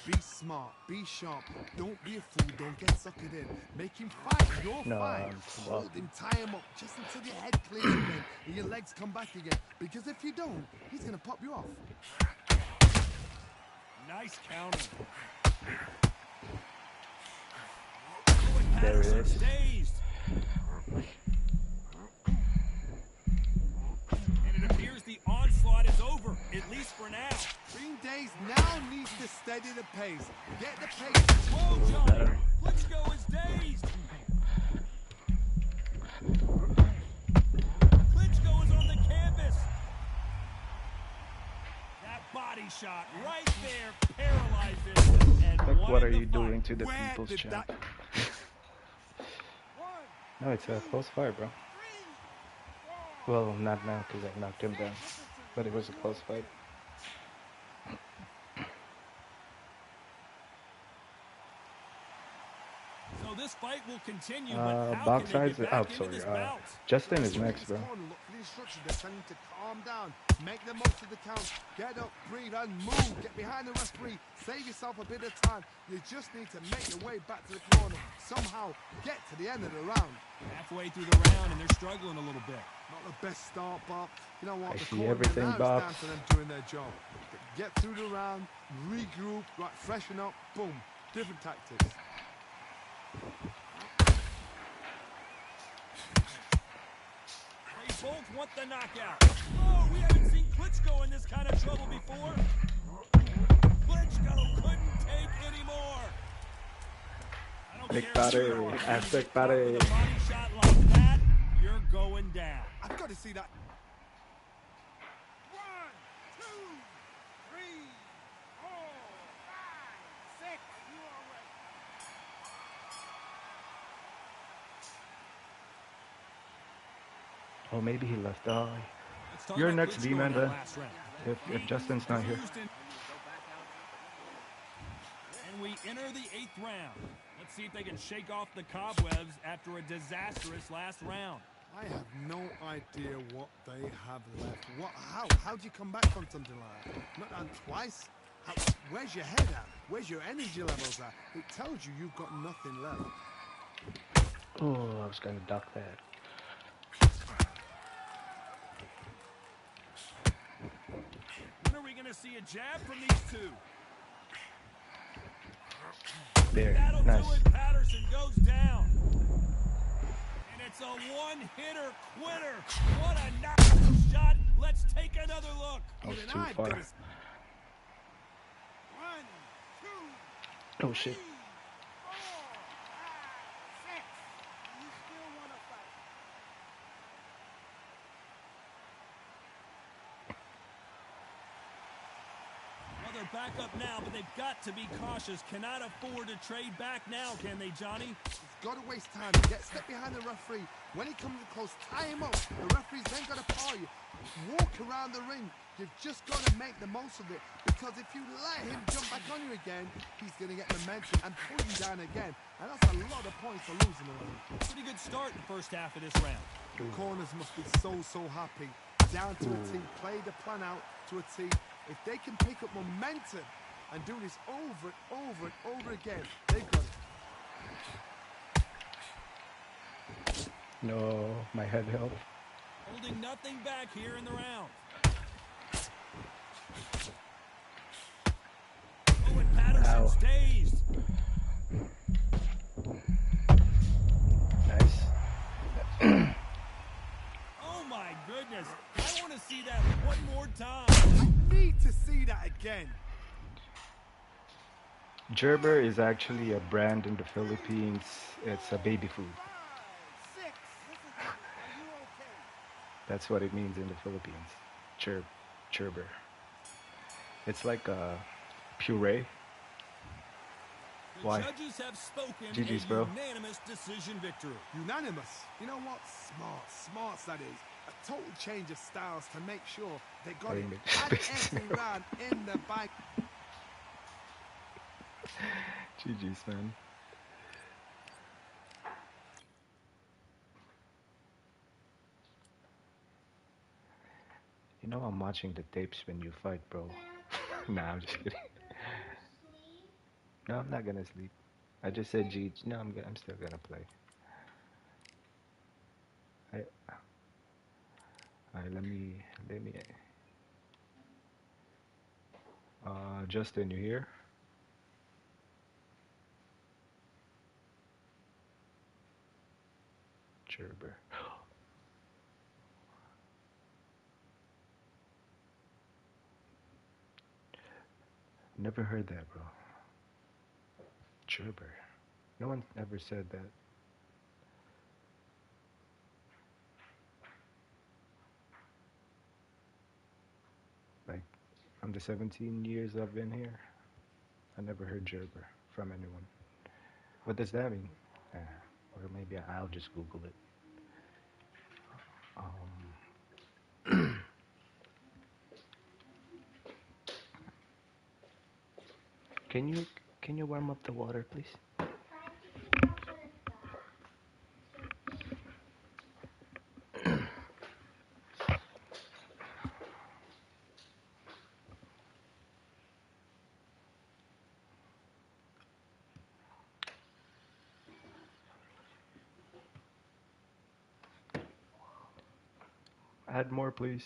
Be smart. Be sharp. Don't be a fool. Don't get suckered in. Make him fight your No, fight. I'm too Hold up. him. Tie him up just until your head clears again and your legs come back again. Because if you don't, he's going to pop you off. Nice counter. There it Patterson is. dazed. And it appears the onslaught is over, at least for now. Green Days now needs to steady the pace. Get the pace. Whoa, Johnny. Klitschko is dazed. Klitschko is on the canvas. That body shot right there paralyzes. And Like, what won are the you fight. doing to the Where people's did champ? that- No, it's a close fight, bro. Well, not now because I knocked him down, but it was a close fight. So this fight will continue, but how Box can they sides. get Oh, back into sorry. this bout? Justin is next, bro. Look for the instructions. They're telling you to calm down. Make the most of the count. Get up, breathe, and move. Get behind the referee. Save yourself a bit of time. You just need to make your way back to the corner. Somehow get to the end of the round. Halfway through the round, and they're struggling a little bit. Not the best start, but you know what? I The see corner everything, now is Bob. down to them doing their job. Get through the round, regroup, right, freshen up, boom. Different tactics. They both want the knockout. Oh, we haven't seen Klitschko in this kind of trouble before. Klitschko couldn't take any more. I don't Big care who body, you are. Aztec You get caught body. with a body shot like that, you're going down. I've got to see that. 1, 2, 3, 4, 5, 6. You are right. Oh, maybe he left. Oh, Let's talk you're about next, Klitschko D-man, in that then. last round. if Justin's not here. And we enter the 8th round. Let's see if they can shake off the cobwebs after a disastrous last round. I have no idea what they have left. How do you come back from something like that? Not down twice? Where's your head at? Where's your energy levels at? It tells you you've got nothing left. Oh, I was gonna duck that. When are we going to see a jab from these two? There, That'll nice. do it. Patterson goes down. And it's a one-hitter quitter. What a knockout shot. Let's take another look. I was Even too I've far. got to- 1, 2, Oh shit. 3, 4, 5, 6. You still want to fight? Well, they're back up now, but they've got to be cautious. Cannot afford to trade back now, can they, Johnny? Got to waste time. Step behind the referee. When he comes close, tie him up. The referee's then got to paw you. Walk around the ring. You've just got to make the most of it. Because if you let him jump back on you again, he's going to get momentum and pull you down again. And that's a lot of points for losing the ring. Pretty good start in the first half of this round. The corners must be so happy. Down to a T. Play the plan out to a T. If they can pick up momentum and do this over and over and over again, they've got it. No, my head held. Holding nothing back here in the round. Oh, and Patterson's Ow. dazed. Nice. Oh, my goodness. I want to see that one more time. I need to see that again. Gerber is actually a brand in the Philippines. It's a baby food. 5, 6. Are you okay? That's what it means in the Philippines. Gerber. It's like a puree. The Why? judges have spoken. GG's, a bro. unanimous decision victory. Unanimous. You know what? Smart that is. A total change of styles to make sure they got it. Amen. Had every round in the bag. GG's, man. You know I'm watching the tapes when you fight, bro. Nah, I'm just kidding. Sleep. No, I'm not gonna sleep. I just said G. No, I'm still gonna play. I, alright, let me. Justin, you here? Gerber. Never heard that, bro. Gerber. No one ever said that. Like, from the 17 years I've been here, I never heard Gerber from anyone. What does that mean? Uh, or maybe I'll just Google it. Um, can you can you warm up the water, please? Add more, please.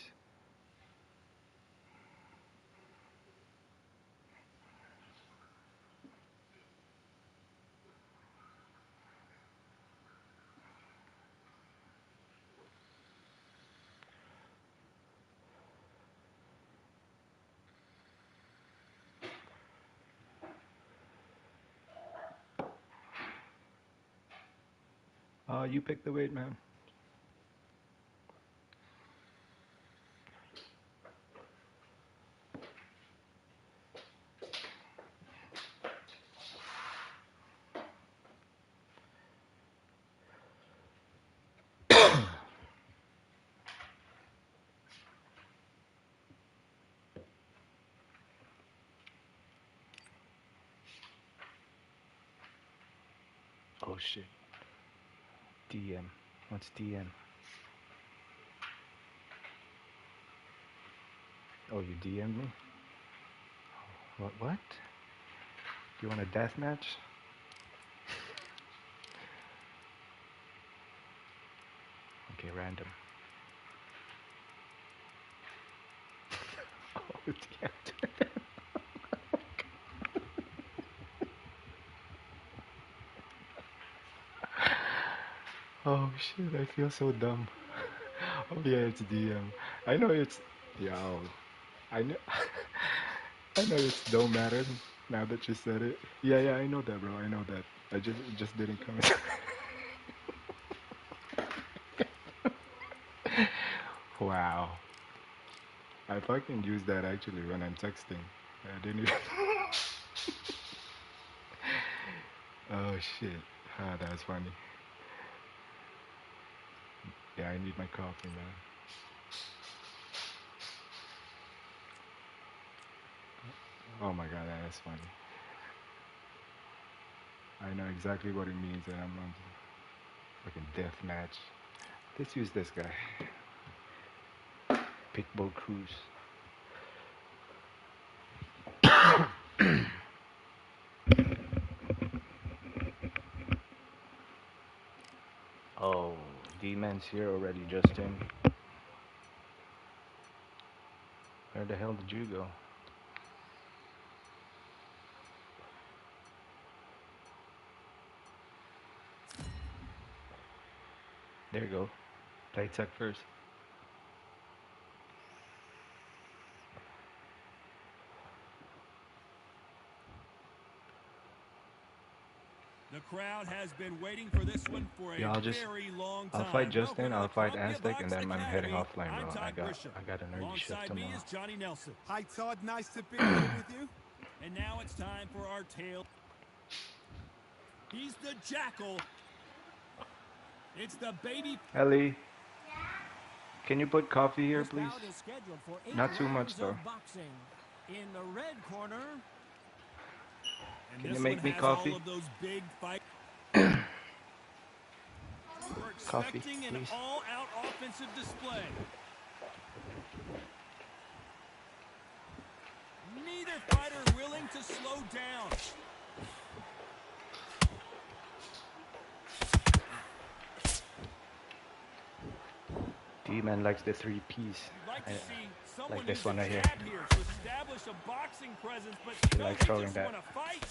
You pick the weight, man. Oh shit. DM. What's DM? Oh, you DM me? What? What? You want a death match? Okay, random. Oh, DM. Oh shit, I feel so dumb. Oh yeah, it's DM. I know it's. Yeah, I know. I know it don't matter now that you said it. Yeah, yeah, I know that, bro. I know that. I just it just didn't come. Wow. I fucking use that actually when I'm texting. I didn't even. Oh shit. Ah, that's funny. Yeah, I need my coffee, man. Oh my god, that's funny. I know exactly what it means, and I'm on fucking death match. Let's use this guy. Pitbull Cruz. Oh, D-Man's here already, Justin. Where the hell did you go? There you go. Play tech first. The crowd has been waiting for this one for a Yeah, very long I'll fight time. Justin, Welcome to I'll the fight Columbia Aztec, and Box then I'm heading Academy. offline, I'm bro. I Todd got Grisham. I got an early shift Alongside me tomorrow. is Johnny Nelson. Hi, Todd. Nice to be here with you. And now it's time for our tale. He's the Jackal. It's the baby. Ellie, can you put coffee here, This please? bout is scheduled for 8 Not too much rounds though. of boxing. In the red corner, And Can you this one make me has all coffee? of those big fights. We're Coffee, expecting an please. all-out offensive display. go down. D-Man likes the three piece. You'd like to see someone like this use one a right here. jab here to establish a boxing presence, but He no, likes they throwing just that. want to fight.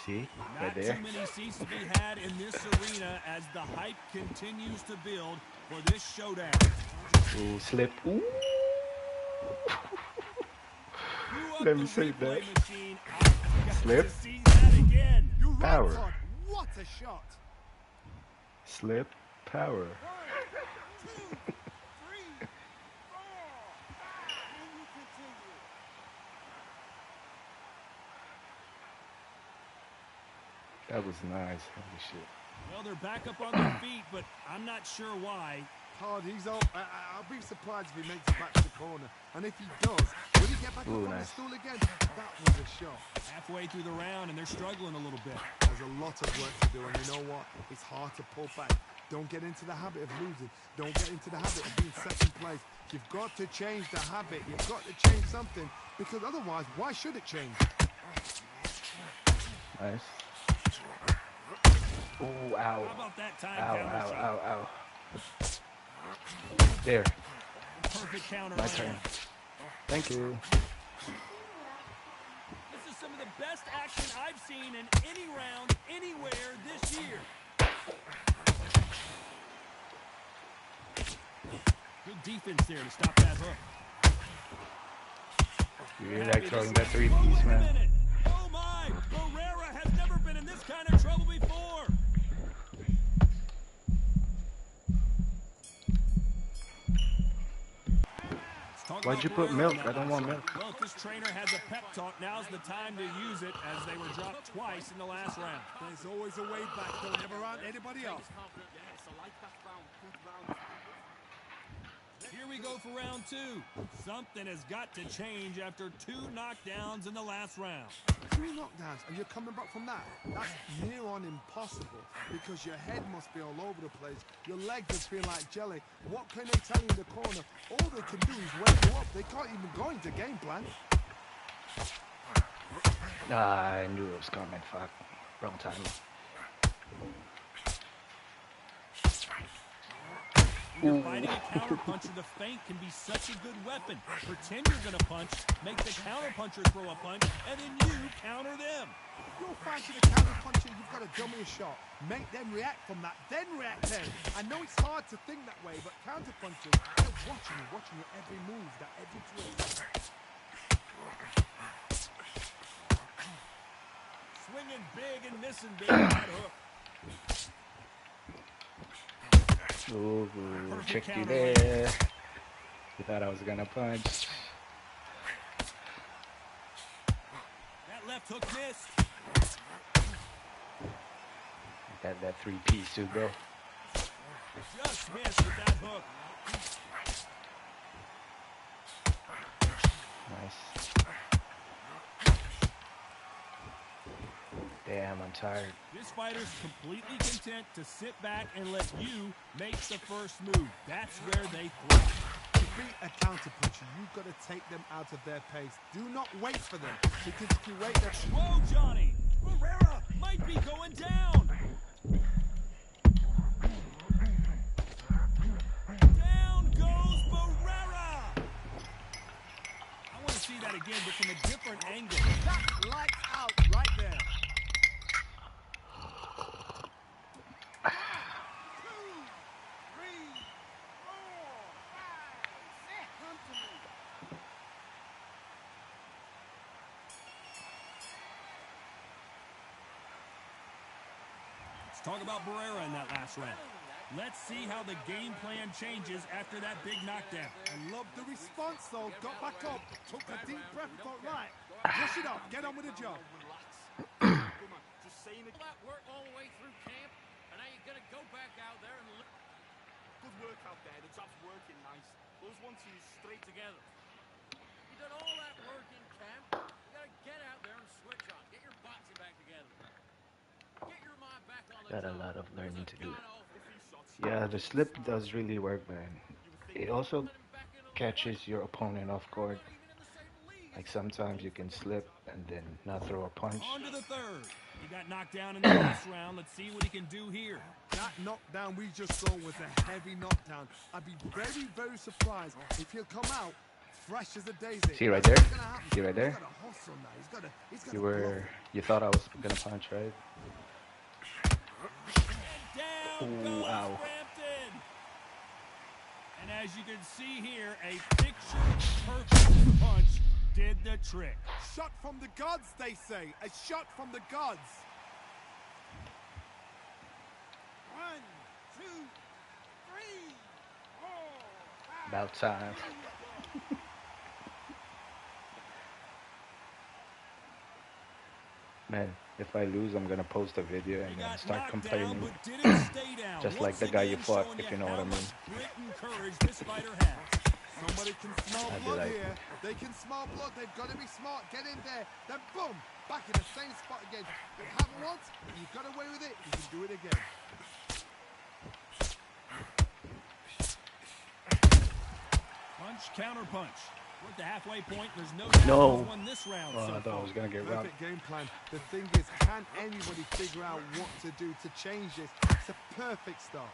See? Right Not there. too many seats to be had in this arena as the hype continues to build for this showdown. Ooh, slip. Ooh. Cue up Let me the save replay that. machine. I've got Slip. to see that again. You're right, Power. Todd. What a shot. Slip. Power. 1, 2, 3, 4. And you continue. That was nice. Holy shit. Well, they're back up on their feet, but I'm not sure why. Todd, he's up. I'll be surprised if he makes it back to the corner. And if he does, will he get back Ooh, up on the nice. stool again? That was a shot. Halfway through the round, and they're struggling a little bit. There's a lot of work to do, and you know what? It's hard to pull back. Don't get into the habit of losing. Don't get into the habit of being second place. You've got to change the habit. You've got to change something, because otherwise, why should it change? Nice. Ooh, ow. How about that time Ow, counter ow, shot? ow, ow. There. Perfect counter. My right turn. there. Thank you. This is some of the best action I've seen in any round anywhere this year. Good defense there to stop that hook. You really Happy like throwing this- that three Whoa, piece, wait a man. minute. Oh my! Barrera has never been in this kind of trouble before. Let's talk Why'd about you put Barrera milk? in that I don't last want round. milk. Well, if this trainer has a pep talk, now's the time to use it as they were dropped twice in the last round. There's always a way back. Don't ever round anybody else. Yes, I like that round. Good round. Here we go for round two. Something has got to change after 2 knockdowns in the last round. 2 knockdowns, and you're coming back from that. That's near on impossible, because your head must be all over the place. Your legs just feel like jelly. What can they tell you in the corner? All they can do is wake you up. They can't even go into game plan. Ah, I knew it was coming. Fuck. Wrong time. When you're fighting a counterpuncher, the feint can be such a good weapon. Pretend you're going to punch, make the counterpuncher throw a punch, and then you counter them. You're fighting a counter puncher, you've got to dummy a shot. Make them react from that, then react then. I know it's hard to think that way, but counter punchers, they're watching your every move, that every twist. Swinging big and missing big with that hook. Ooh, Perfect check you counter right there. You thought I was gonna punch. That left hook missed. That three piece too, bro. Just missed with that hook. Nice. Damn, I'm tired. This fighter's completely content to sit back and let you make the first move. That's where they thrive. To beat a counter puncher, you've got to take them out of their pace. Do not wait for them, because if you wait, they're... Whoa, Johnny! Barrera might be going down! Down goes Barrera! I want to see that again, but from a different angle. That's lights out right there. 1, 2, 3, 4, 5, 6. Come to me. Let's talk about Barrera in that last round. Let's see how the game plan changes after that big knockdown. I love the response, though. Got back up, took a deep breath, and thought, right, brush it off, get on with the job. Come on, just saying it. All that work all the way through camp, and now you're gonna go back out there and look Good work out there. The job's working nice. Those 1-2s straight together. you done all that work in camp. You gotta get out there and switch on. Get your boxing back together. Get your mind back on the Got a job. lot of learning There's to do. a god-awful Shots. Yeah, the slip does really work, man. It also catches your opponent off guard. Like sometimes you can slip and then not throw a punch. On to the third. He got knocked down in the last round. Let's see what he can do here. That knockdown we just saw was a heavy knockdown. I'd be very, very surprised if he'll come out fresh as a daisy. See right there? That's what's gonna happen. See right there? He's got a hustle now. He's got You a were, you thought I was gonna punch, right? Down Ooh, goes ow. Frampton. And as you can see here, a picture-perfect punch did the trick. shot from the gods, they say. A shot from the gods. 1, 2, 3, 4, 5. About time. Man, if I lose, I'm gonna post a video He and then got start knocked complaining. down, but didn't stay down. Just like Once the guy you again, fought, showing if you know how what I mean. much grit and courage this fighter has. Somebody can smell I'd be blood like- here. They can smell blood. They've got to be smart. Get in there. Then boom, back in the same spot again. It happened once. You got away with it. You can do it again. Punch, counter punch. We're at the halfway point. There's no doubt No. who's won this round Oh, so I thought I far. was gonna get robbed. Perfect game plan. The thing is, can anybody figure out what to do to change this? It's a perfect start.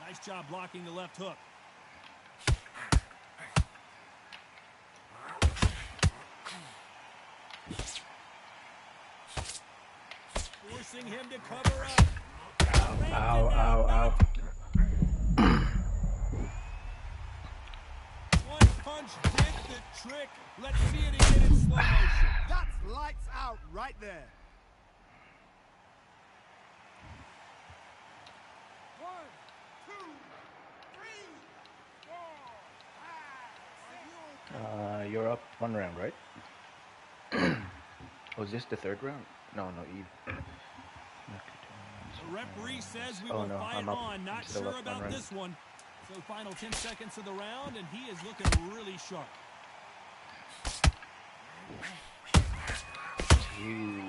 Nice job blocking the left hook. Forcing him to cover up. Ow, ow, ow. One punch did the trick. Let's see it again in slow motion. That's lights out right there. 1, 2, 3, 4, 5, 6. You're up one round, right? Was this the third round? No, Eve. The referee says we Oh, will no, fight I'm up. on. I'm Not still sure up one about round. this one. So final 10 seconds of the round, and he is looking really sharp. Ew.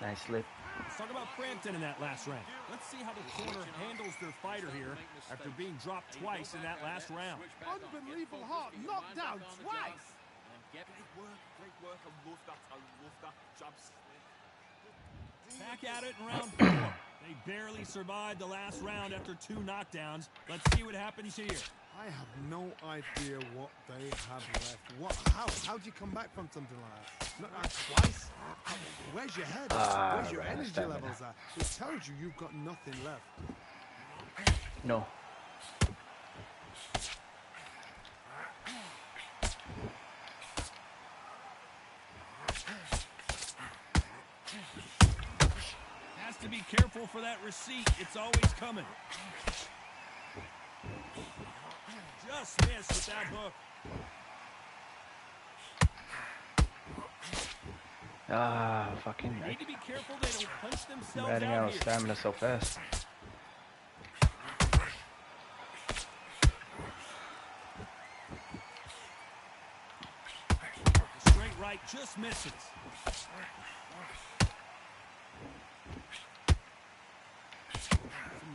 Nice slip. Let's talk about Frampton in that last round. Let's see how the corner handles their fighter here after being dropped twice in that last round. Unbelievable heart. Knocked down twice. Great work. I love that jab. Back at it in round 4. They barely survived the last round after 2 knockdowns. Let's see what happens here. I have no idea what they have left. How'd you come back from something like that? Not twice? Where's your head? Where's your right, energy stamina. levels at? It tells you you've got nothing left. No. Has to be careful for that receipt. It's always coming. Just missed with that hook. Fucking. They need to be careful they don't punch I'm themselves running out out of here. stamina so fast. The straight right just misses. Some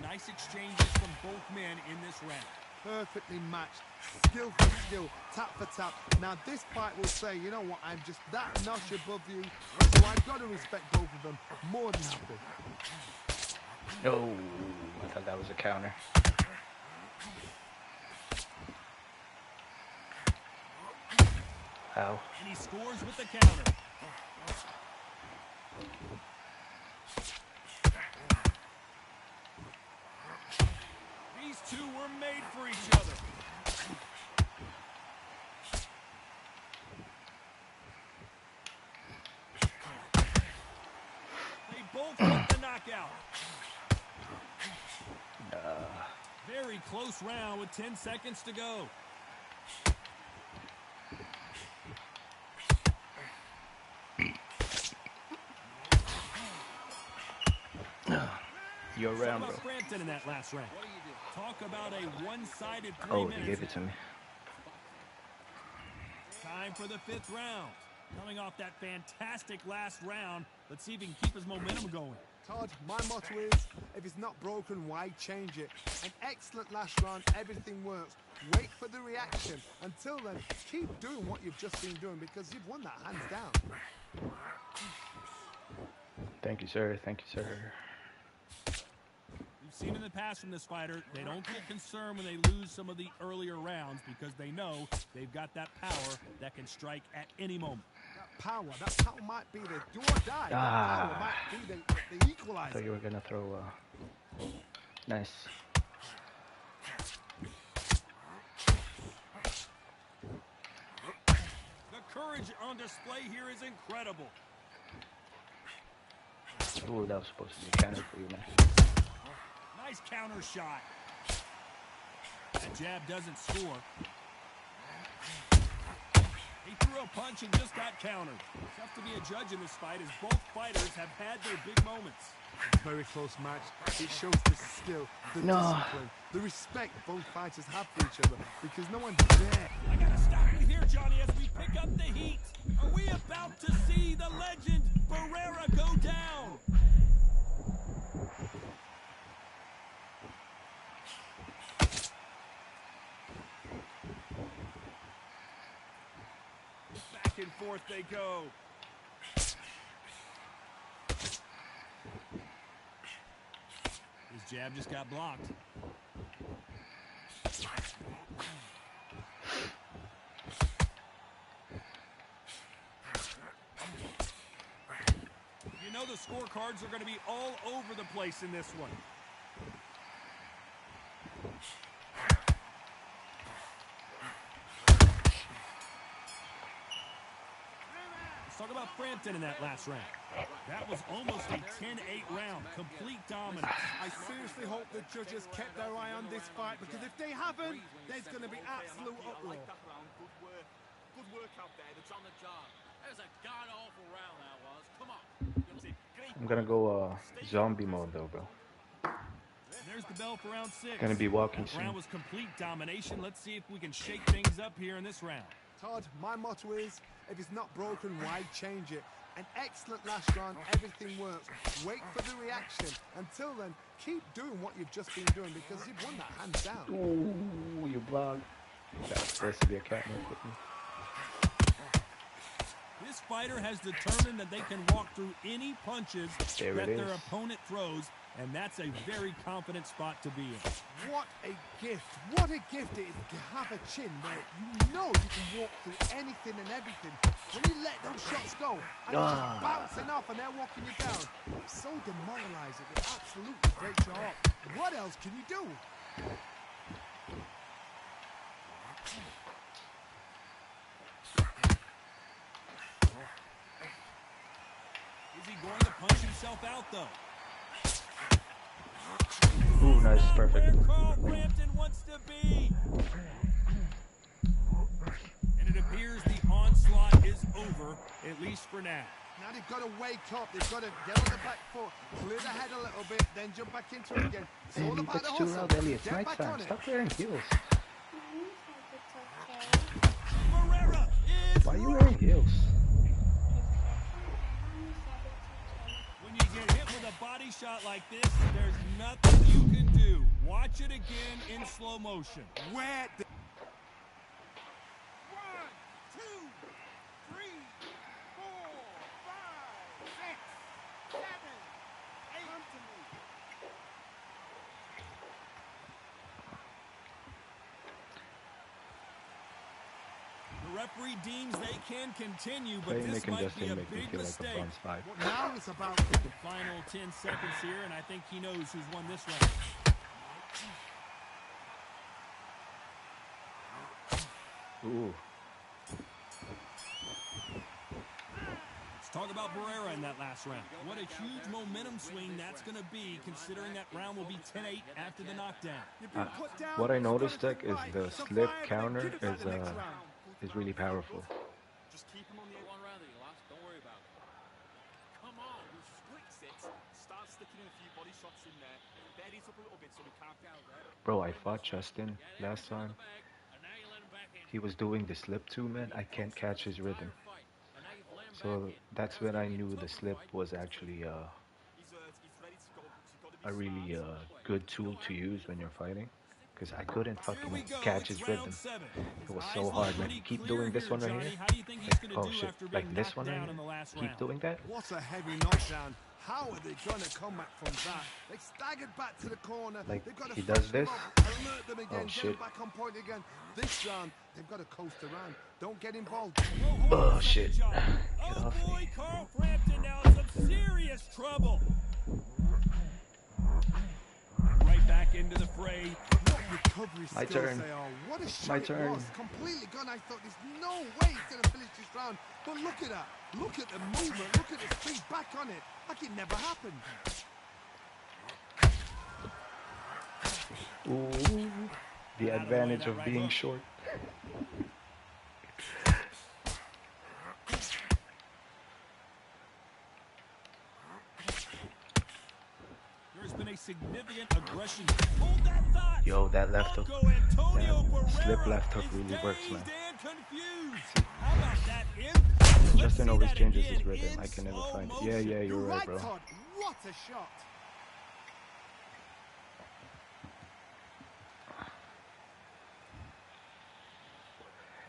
nice exchanges from both men in this round. Perfectly matched. Skill for skill. Tap for tap. Now this fight will say, you know what, I'm just that notch above you. So I've got to respect both of them. More than happy. Oh, I thought that was a counter. Ow. And he scores with the counter. These two were made for each other. They both want the knockout. Very close round with 10 seconds to go. Your Talk round, bro. about Frampton in that last round. Talk about a one-sided 3 Oh, they minutes. gave it to me. Time for the 5th round. Coming off that fantastic last round, let's see if he can keep his momentum going. Todd, my motto is, if it's not broken, why change it? An excellent last round, everything works. Wait for the reaction. Until then, keep doing what you've just been doing because you've won that hands down. Thank you, sir. Thank you, sir. We've seen in the past from this fighter, they don't get concerned when they lose some of the earlier rounds because they know they've got that power that can strike at any moment. That power might be the do or die. That power might be the I equalizer. thought you were gonna throw. Nice. The courage on display here is incredible. Ooh, that was supposed to be a counter for you, man. Nice counter shot. That jab doesn't score. He threw a punch and just got countered. Tough to be a judge in this fight as both fighters have had their big moments. Very close match. It shows the skill, the discipline, the respect both fighters have for each other because no one's there. I gotta stop you here, Johnny, as we pick up the heat. Are we about to see the legend Barrera go down? Back and forth they go. His jab just got blocked. You know the scorecards are going to be all over the place in this one. Let's talk about Frampton in that last round. That was almost a 10-8 round, complete dominance. I seriously hope the judges kept their eye on this fight because if they haven't, there's going to be absolute I uproar. like that round. Good work. Good work out there. It's on the job. That was a god-awful round that was. Come on. I'm gonna go zombie mode though, bro. There's the bell for round 6. Gonna be walking That soon. round was complete domination. Let's see if we can shake things up here in this round. Todd, my motto is, if it's not broken, why change it? An excellent last round, everything works. Wait for the reaction. Until then, keep doing what you've just been doing because you've won that hands down. Ooh, you blocked. That's supposed to be a cat move with me. This fighter has determined that they can walk through any punches There that it their is. opponent throws, and that's a very confident spot to be in. What a gift. What a gift it is to have a chin where you know you can walk through anything and everything. When you let those shots go and it's just bouncing off and they're walking you down, it's so demoralizing. It absolutely breaks your heart. What else can you do? Is he going to punch himself out, though? Ooh, nice, perfect. Where Carl Frampton wants to be. And it appears the onslaught is over, at least for now. Now they've got to wake up. They've got to get on the back foot, clear the head a little bit, then jump back into it again. It's all Ellie, about the that's too hustle. loud, Ellie. It's Get night back time. on it. Stop wearing heels. Barrera is Why are you right. wearing heels? When you get hit with a body shot like this, there's nothing you can do. Watch it again in slow motion. Where the 1, 2, 3, 4, 5, 6, 7, 8. come to me. The referee deems they can continue, but Playing this Nick and might Justin be a make me big feel like a mistake. bronze 5. What now is about The final 10 seconds here, and I think he knows who's won this round. Ooh. Let's talk about Barrera in that last round. What a huge momentum swing that's going to be, considering that round will be 10-8 after the knockdown. you've been put down. What I you've noticed, gotta Tech, is think the right. slip Survive and counter then give us that next round. is really powerful. Just keep him on the One round that you lost. Don't worry about it. Come on, we'll split it. Start sticking in a few body shots in there. Bury it up a little bit so we can't get out there. Bro, I fought Justin last time. He was doing the slip too, man. I can't catch his rhythm. So that's when I knew the slip was actually He's ready to go. But you've got to be a smart. really good tool to use when you're fighting. Because I couldn't Here we fucking go. catch It's his round rhythm. 7. It His was eyes so look hard, man. pretty Keep clear doing this here, one right here. Johnny. How do you think he's Like, going to oh do shit, after like being this knocked one right down here. in the last Keep round? doing that. What a heavy knockdown. How are they going to come back from that? They staggered back to the corner. Like They've got to he does freshen them this. up, alert them Oh again, get them shit. back on point again. This round, they've got to coast around. Don't get involved. Whoa, hold on Oh a second, shit. Johnny. Get Oh off boy, me. Carl Frampton now in some serious trouble. And right back into the fray. What recovery My skills turn. they are. What a shot My it turn. was. Completely gone. I thought there's no way he's going to finish this round. But look at that. Look at the movement. Look at his feet back on it. Like it never happened. Ooh, the Out of the way, advantage that of right being hook. short. There's been a significant aggression. Hold that thought. Yo, that left hook, Marco Antonio that slip Barrera left hook is really works, man. dazed and confused. How about that impact? Let's Justin see always that changes again his rhythm. in I can never slow find it. motion. Yeah, yeah, You're you're right, right, bro. Todd. What a shot.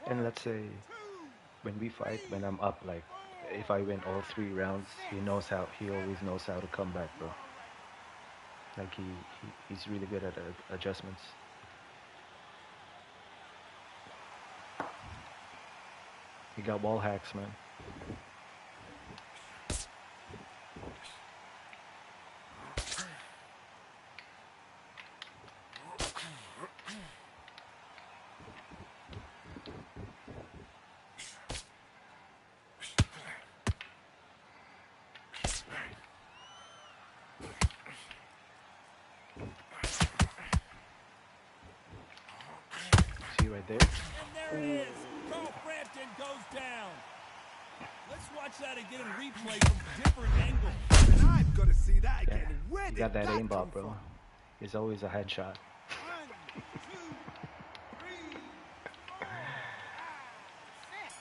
And let's say when we fight, when I'm up, like if I win all 3 rounds, he always knows how to come back, bro. Like he's really good at adjustments. He got wall hacks, man. See right there? And there it is. Carl Frampton goes down. Let's watch that again in replay from different angles. And I've got to see that Yeah. again. Where He did got that that aimbot, come bro. from? It's always a headshot. 1, 2, 3, 4, 5, 6,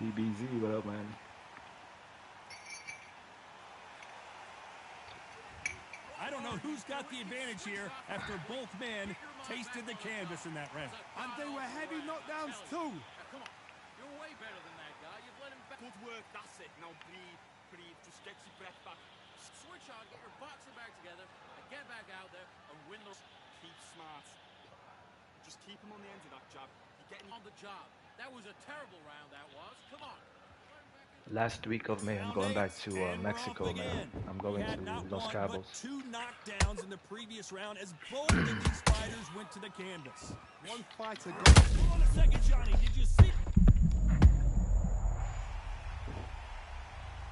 7. DBZ, what up, man? I don't know who's got the advantage here after both men tasted the canvas in that round. And they were heavy knockdowns too. Now, come on. You're way better than that guy. You've let him back. Good work, that's it. Now breathe, breathe. Just get your breath back. Switch on, get your boxing back together, and get back out there and win those Keep smart. Just keep him on the end of that jab. You're getting on the job. That was a terrible round, that was. Come on. Last week of May, I'm Round going back 8, to and we're off Mexico, man. again. I'm We going had to not Los one, Cabos. but 2 knockdowns in the previous round as both of these fighters went to the canvas. One fighter got Hold on a second, Johnny. Did you see?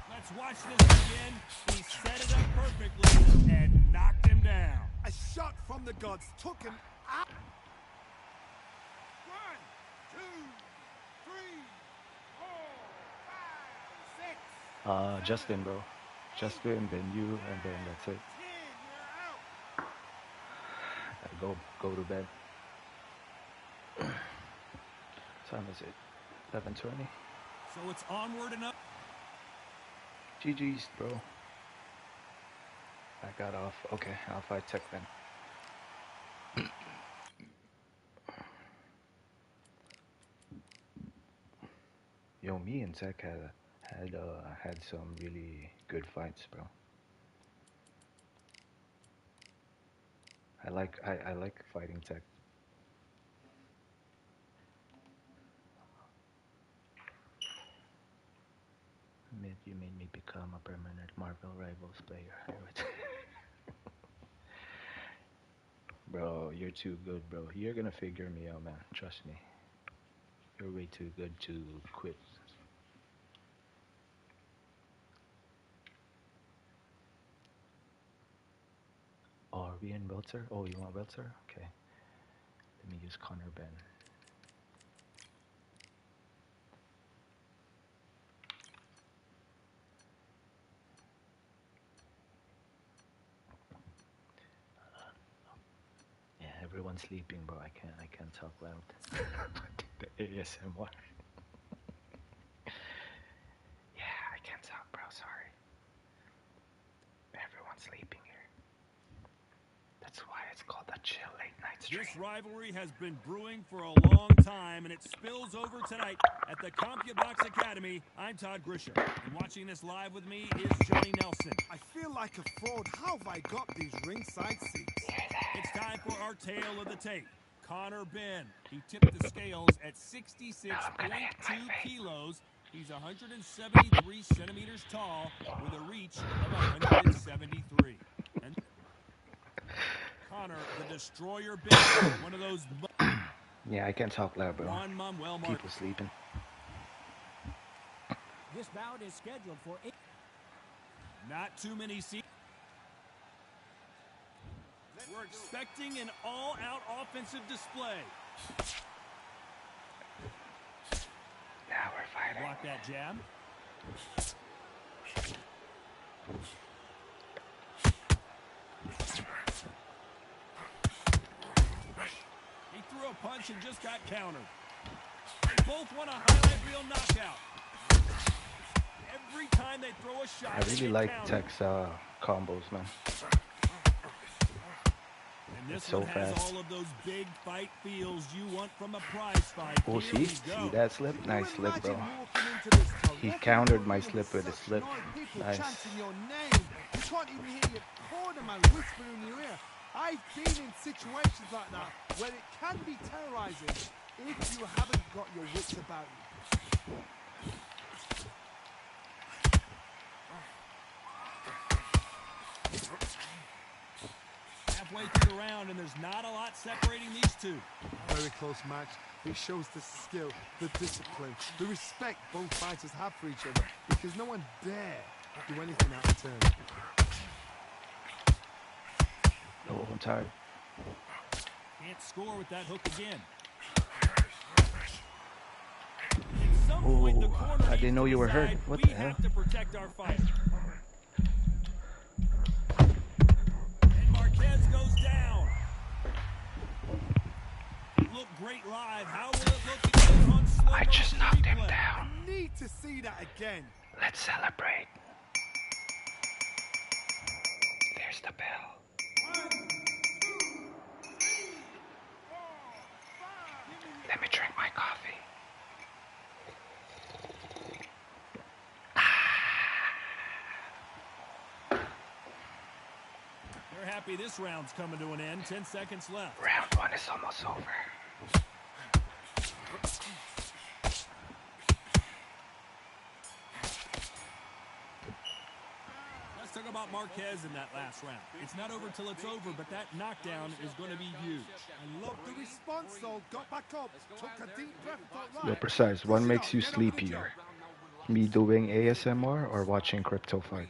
Let's watch this again. He set it up perfectly and knocked him down. a shot from the gods. Took him out. 1, 2, 3, 4, 5, 6. Justin, bro. Justin, then you, and then that's it. 10, you're out. Go to bed. Time is it? 11:20. So it's onward and up. GG's, bro. I got off. Okay, I'll fight Tech then. Yo, me and Tech had some really good fights, bro. I like fighting Tech. You made me become a permanent Marvel Rivals player. Bro, you're too good, bro. You're gonna figure me out, man. Trust me. You're way too good to quit. Oh, are we in Welter? Oh, you want Welter? Okay. Let me use Connor Ben. Yeah, everyone's sleeping, bro. I can't talk loud. The ASMR. sleeping here. That's why it's called a chill late night stream. This rivalry has been brewing for a long time, and it spills over tonight at the CompuBox Academy. I'm Todd Grisham, and watching this live with me is Johnny Nelson. I feel like a fraud. How have I got these ringside seats? It's time for our tale of the tape. Connor Ben. He tipped the scales at 66.2 kilos. He's 173 centimeters tall with a reach of 173. And Connor, the Destroyer Ben, one of those... Yeah, I can't talk loud, bro. Juan Manuel Martin. People sleeping. This bout is scheduled for 8. Not too many seats. We're expecting an all-out offensive display. Now we're fighting. Block that jab. He threw a punch and just got countered. They both want a highlight reel knockout. Every time they throw a shot, I really like Tech's combos, man. And this so one has fast. all of those big fight feels you want from a prize fight. Oh, Here we see go. that slip? Nice slip, bro. He He countered my slip with a slip. Nice. Your name. You can't even hear your corner man whispering in your ear. I've been in situations like that where it can be terrorizing if you haven't got your wits about you. Halfway through the round, and there's not a lot separating these two. Very close match. It shows the skill, the discipline, the respect both fighters have for each other because no one dare do anything out of turn. Oh, I'm tired. Can't score with that hook again. At some point, the Ooh, corner I didn't needs know to you were hurt. decide What we the hell? have to protect our fight. And Marquez goes down. Look great live. How will it look again on slow I just motion knocked him replay? down. Need to see that again. Let's celebrate. There's the bell. Let me drink my coffee. They're happy this round's coming to an end. 10 seconds left. Round one is almost over. Let's talk about Marquez in that last round. It's not over till it's over, but that knockdown is going to be huge. I love the response, though. Got back up, took a deep breath, thought, right. Yo, Precise, what makes you sleepier? Me doing ASMR or watching crypto fight?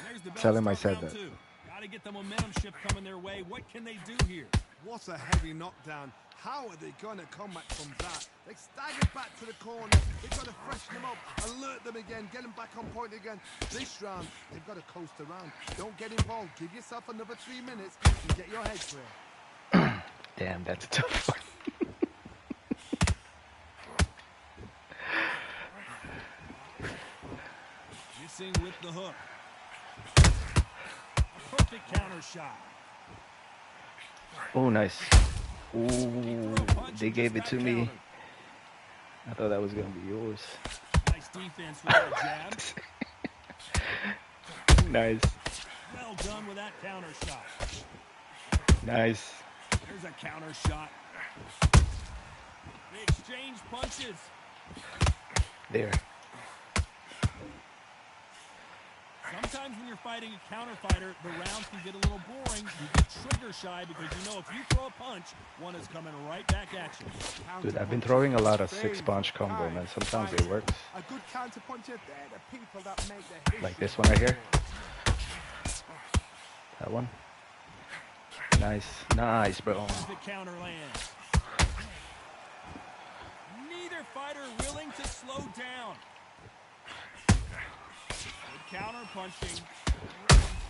There's the bell Tell him I start said round that. two. Gotta get the momentum shift coming their way. What can they do here? What a heavy knockdown. How are they going to come back from that? They stagger back to the corner. They've got to freshen them up, alert them again, get them back on point again. This round, they've got to coast around. Don't get involved. Give yourself another 3 minutes and get your head clear. Damn, that's a tough one. Missing with the hook. A perfect counter shot. Oh, nice. Ooh, they gave it to me. I thought that was gonna be yours. Nice defense with that jab. Nice, Well done with that counter shot. nice. There's a counter shot. They exchange punches. There. Sometimes when you're fighting a counter fighter, the rounds can get a little boring. You get trigger shy because you know if you throw a punch, one is coming right back at you. Dude, I've been throwing a lot of six-punch combo, man. Sometimes it works. A good counter puncher, they're the people that make the history. Like this one right here. That one. Nice, nice, bro. The counter lands. Neither fighter willing to slow down. Good counter punching.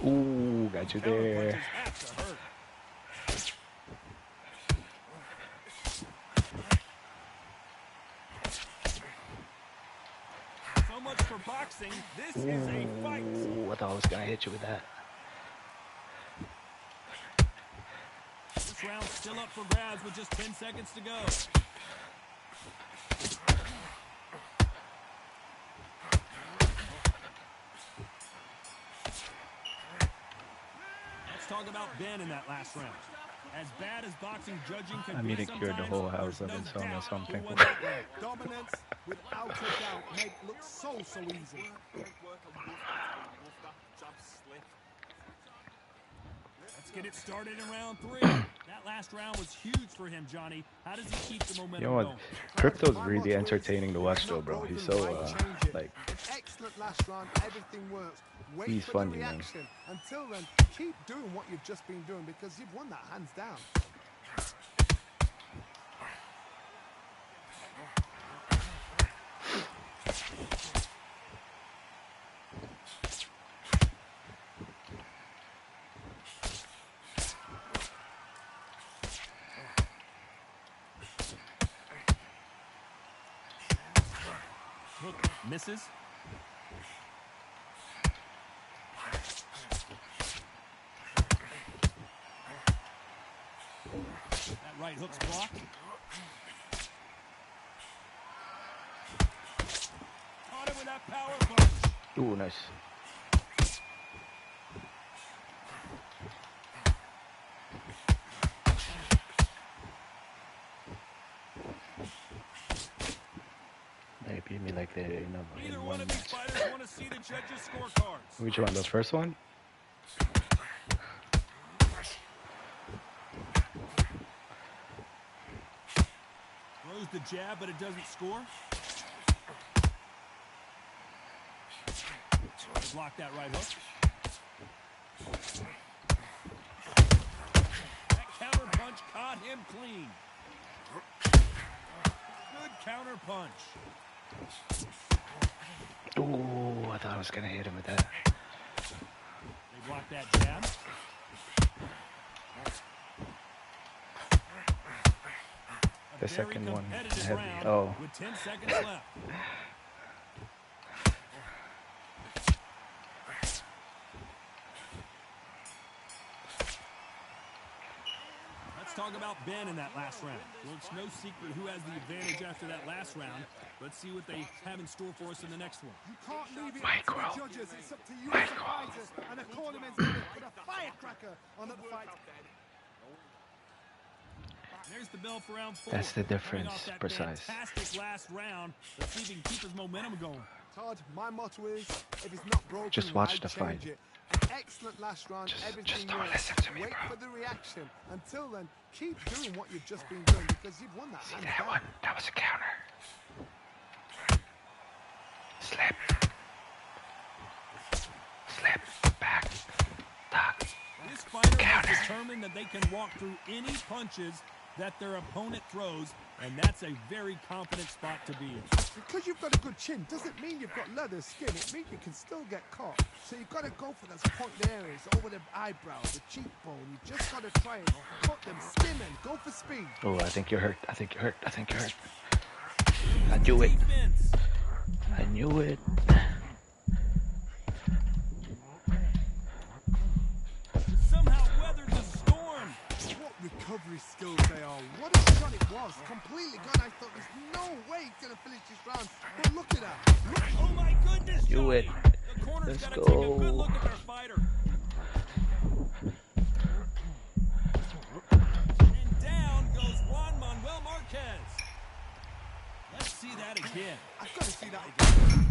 Ooh, got you Counter there. punches have to hurt. So much for boxing. This is a fight. Ooh, I thought I was gonna hit you with that. This round's still up for grabs with just 10 seconds to go. Let's talk about Ben in that last round. As bad as boxing judging can I be mean, it cured the sometimes, whole house there's of no insomnia, doubt so I'm who thankful. won that round. Dominance, without a doubt, made it look so easy. Work. I love that jab slip. Let's get it started in round 3. That last round was huge for him, Johnny. How does he keep the momentum You know what? going? Crypto's really entertaining to watch, though, bro. He's so like, Excellent last round, everything works. Wait he's for funny, the man. reaction. Until then, keep doing what you've just been doing because you've won that hands down. Hook misses. That right hook's blocked. Caught him with that power punch. ooh, nice. They beat me like they in Neither one one of these match. fighters want to see the judges' scorecards. Which one? The first one? Throws the jab, but it doesn't score. Block that right hook. That counter punch caught him clean. Good counter punch. Ooh, I thought I was gonna hit him with that. They block that jab. The second one, Competitive heavy. round Oh, with 10 seconds left. Let's talk about Ben in that last round. Well, it's no secret who has the advantage after that last round. Let's see what they have in store for us in the next one. You can't leave it Micro. up to the judges. It's up to you as a fighter and a cornerman's limit. Put a firecracker on that fight. There's the bell for round 4. That's the Coming difference, off that precise. fantastic last round. Let's see if he can keep his momentum going. Todd, my motto is, if it's not broken, Just watch why the change fight. it? An excellent last round, Just everything don't works. listen to me, Wait bro. for the reaction. Until then, keep doing what you've just been doing because you've won that hands that down. one? That was a counter. Slip. Slip. Back. Duck. This fighter Counter. has determined that they can walk through any punches that their opponent throws, and that's a very confident spot to be in. Because you've got a good chin doesn't mean you've got leather skin. It means you can still get caught. So you've got to go for those pointed areas over the eyebrow, the cheekbone. You just got to try and cut them, skim and go for speed. Oh, I think you're hurt. I think you're hurt. I think you're hurt. I knew it. Defense. I knew it. Somehow weathered the storm. What recovery skills they are. What a shot it was. Completely gone. I thought there's no way he's going to finish this round. But look at that. Look. Oh my goodness, Do Johnny. it. The corner's Let's got to take a good go. look at their fighter. And down goes Juan Manuel Marquez. Let's see that again. I've got to see that again.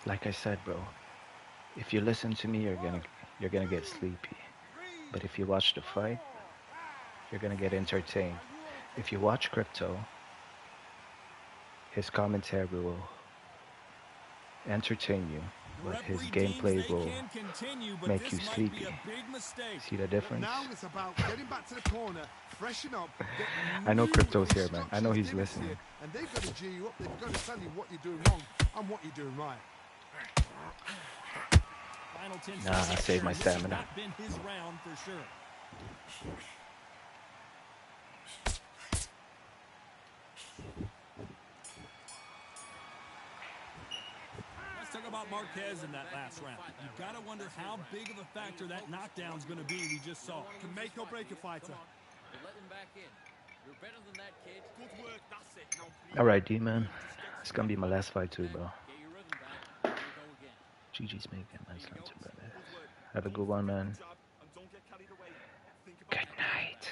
Like I said, bro, if you listen to me, you're gonna get sleepy. But if you watch the fight, you're gonna get entertained. If you watch Crypto, his commentary will entertain you, The but his referee gameplay deems they will can continue, but make this you might sleepy. be a big mistake. See the difference? Now it's about getting back to the corner, freshen up. Get I know new Crypto's here, man. I know he's instructions listening. here, and they've got to G you up. They've got to tell you what you're doing wrong and what you're doing right. Final 10 Nah, I seconds saved my here. This has stamina. not been his round for sure. about Marquez in that last round. You've got to wonder how big of a factor that knockdown's going to be we just saw. Can make or break a fighter. We'll let him back in. You're better than that, kid. Good work, that's it. Now breathe. Alright, D-man. It's gonna be my last fight too, bro. Get your rhythm back. Here we go again. GG's making my last fight too, brother. Good work. Have a good one, man. Jab, and don't get carried away. Think about Good night.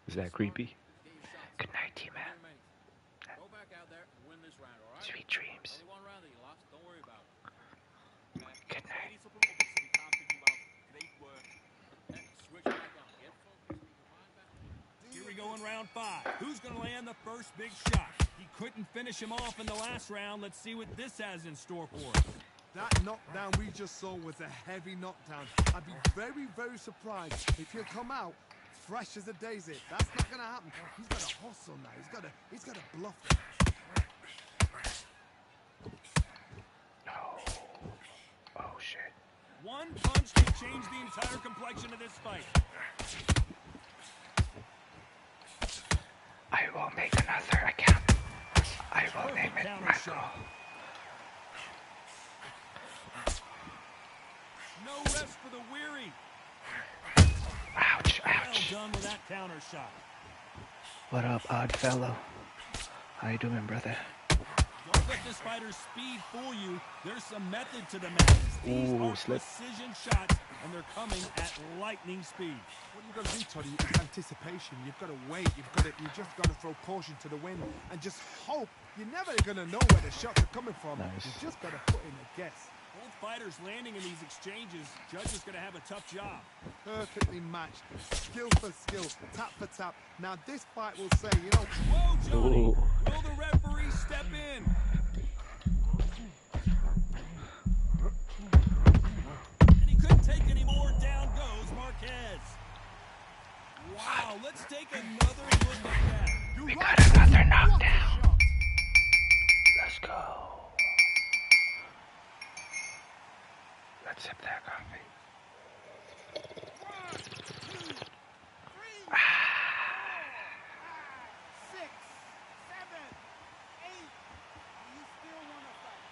Is that creepy? Good night, D-man. Go back out there and win this round, all right? Sweet dreams. Only one round that you lost. Don't worry about it. Good night. Ready to put up so we can't figure you out. Great work. Switch back on. Get focused. Keep your mind back. Here we go in round 5. Who's going to land the first big shot? He couldn't finish him off in the last round. Let's see what this has in store for us. That knockdown we just saw was a heavy knockdown. I'd be very, very surprised if he'll come out fresh as a daisy. That's not going to happen. He's got to hustle now. He's got to bluff it. Oh shit. One punch can change the entire complexion of this fight. I will make another account. I will name it Counter Michael. shot. No rest for the weary. Ouch, Well ouch. done with that counter shot. What up, odd fellow? How you doing, brother? Don't let this fighter's speed fool you. There's some method to the madness. These Ooh, are slip. precision shots, and they're coming at lightning speed. What you've got to do, Toddy, is anticipation. You've got to wait. You just got to throw caution to the wind and just hope. You're never going to know where the shots are coming from. Nice. You just got to put in a guess. Both fighters landing in these exchanges. Judge is going to have a tough job. Perfectly matched. Skill for skill. Tap for tap. Now this fight will say, you know, Whoa, Johnny. Ooh. Will the referee step in? And he couldn't take any more. Down goes Marquez. Wow, let's take another look at that. We got another knockdown. Let's go. Let's sip that coffee. Six, seven, eight. You still want to fight?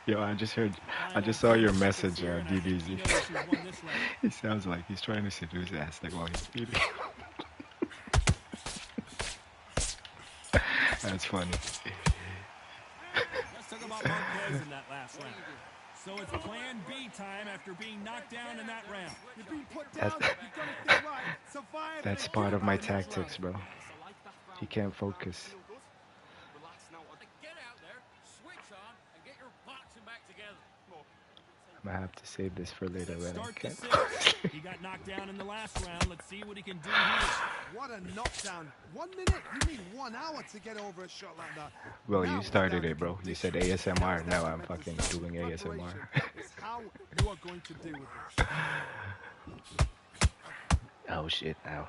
Yo, I just saw your message, DBZ. He sounds like he's trying to seduce Aztec while he's eating. That's funny. Let's talk about Marquez in that last round. So it's plan B time after being knocked down in that round. You've been put down. That's- You've got to think right. Survive. That's and part get of my out this round. tactics, bro. So like that round. He can't focus. Feel good? Relax now. Get out there, switch on, and get your boxing back together. I'm gonna have to save this for later when I Start the can't. 6th. He got knocked down in the last round. Let's see what he can do here. What a knockdown. 1 minute? You need 1 hour to get over a shot like that. Well, Now you it's started down it, bro. to You said condition. ASMR. It's Now down I'm to fucking mental doing preparation. ASMR. It's how you are going to deal with it. Oh shit! Ow.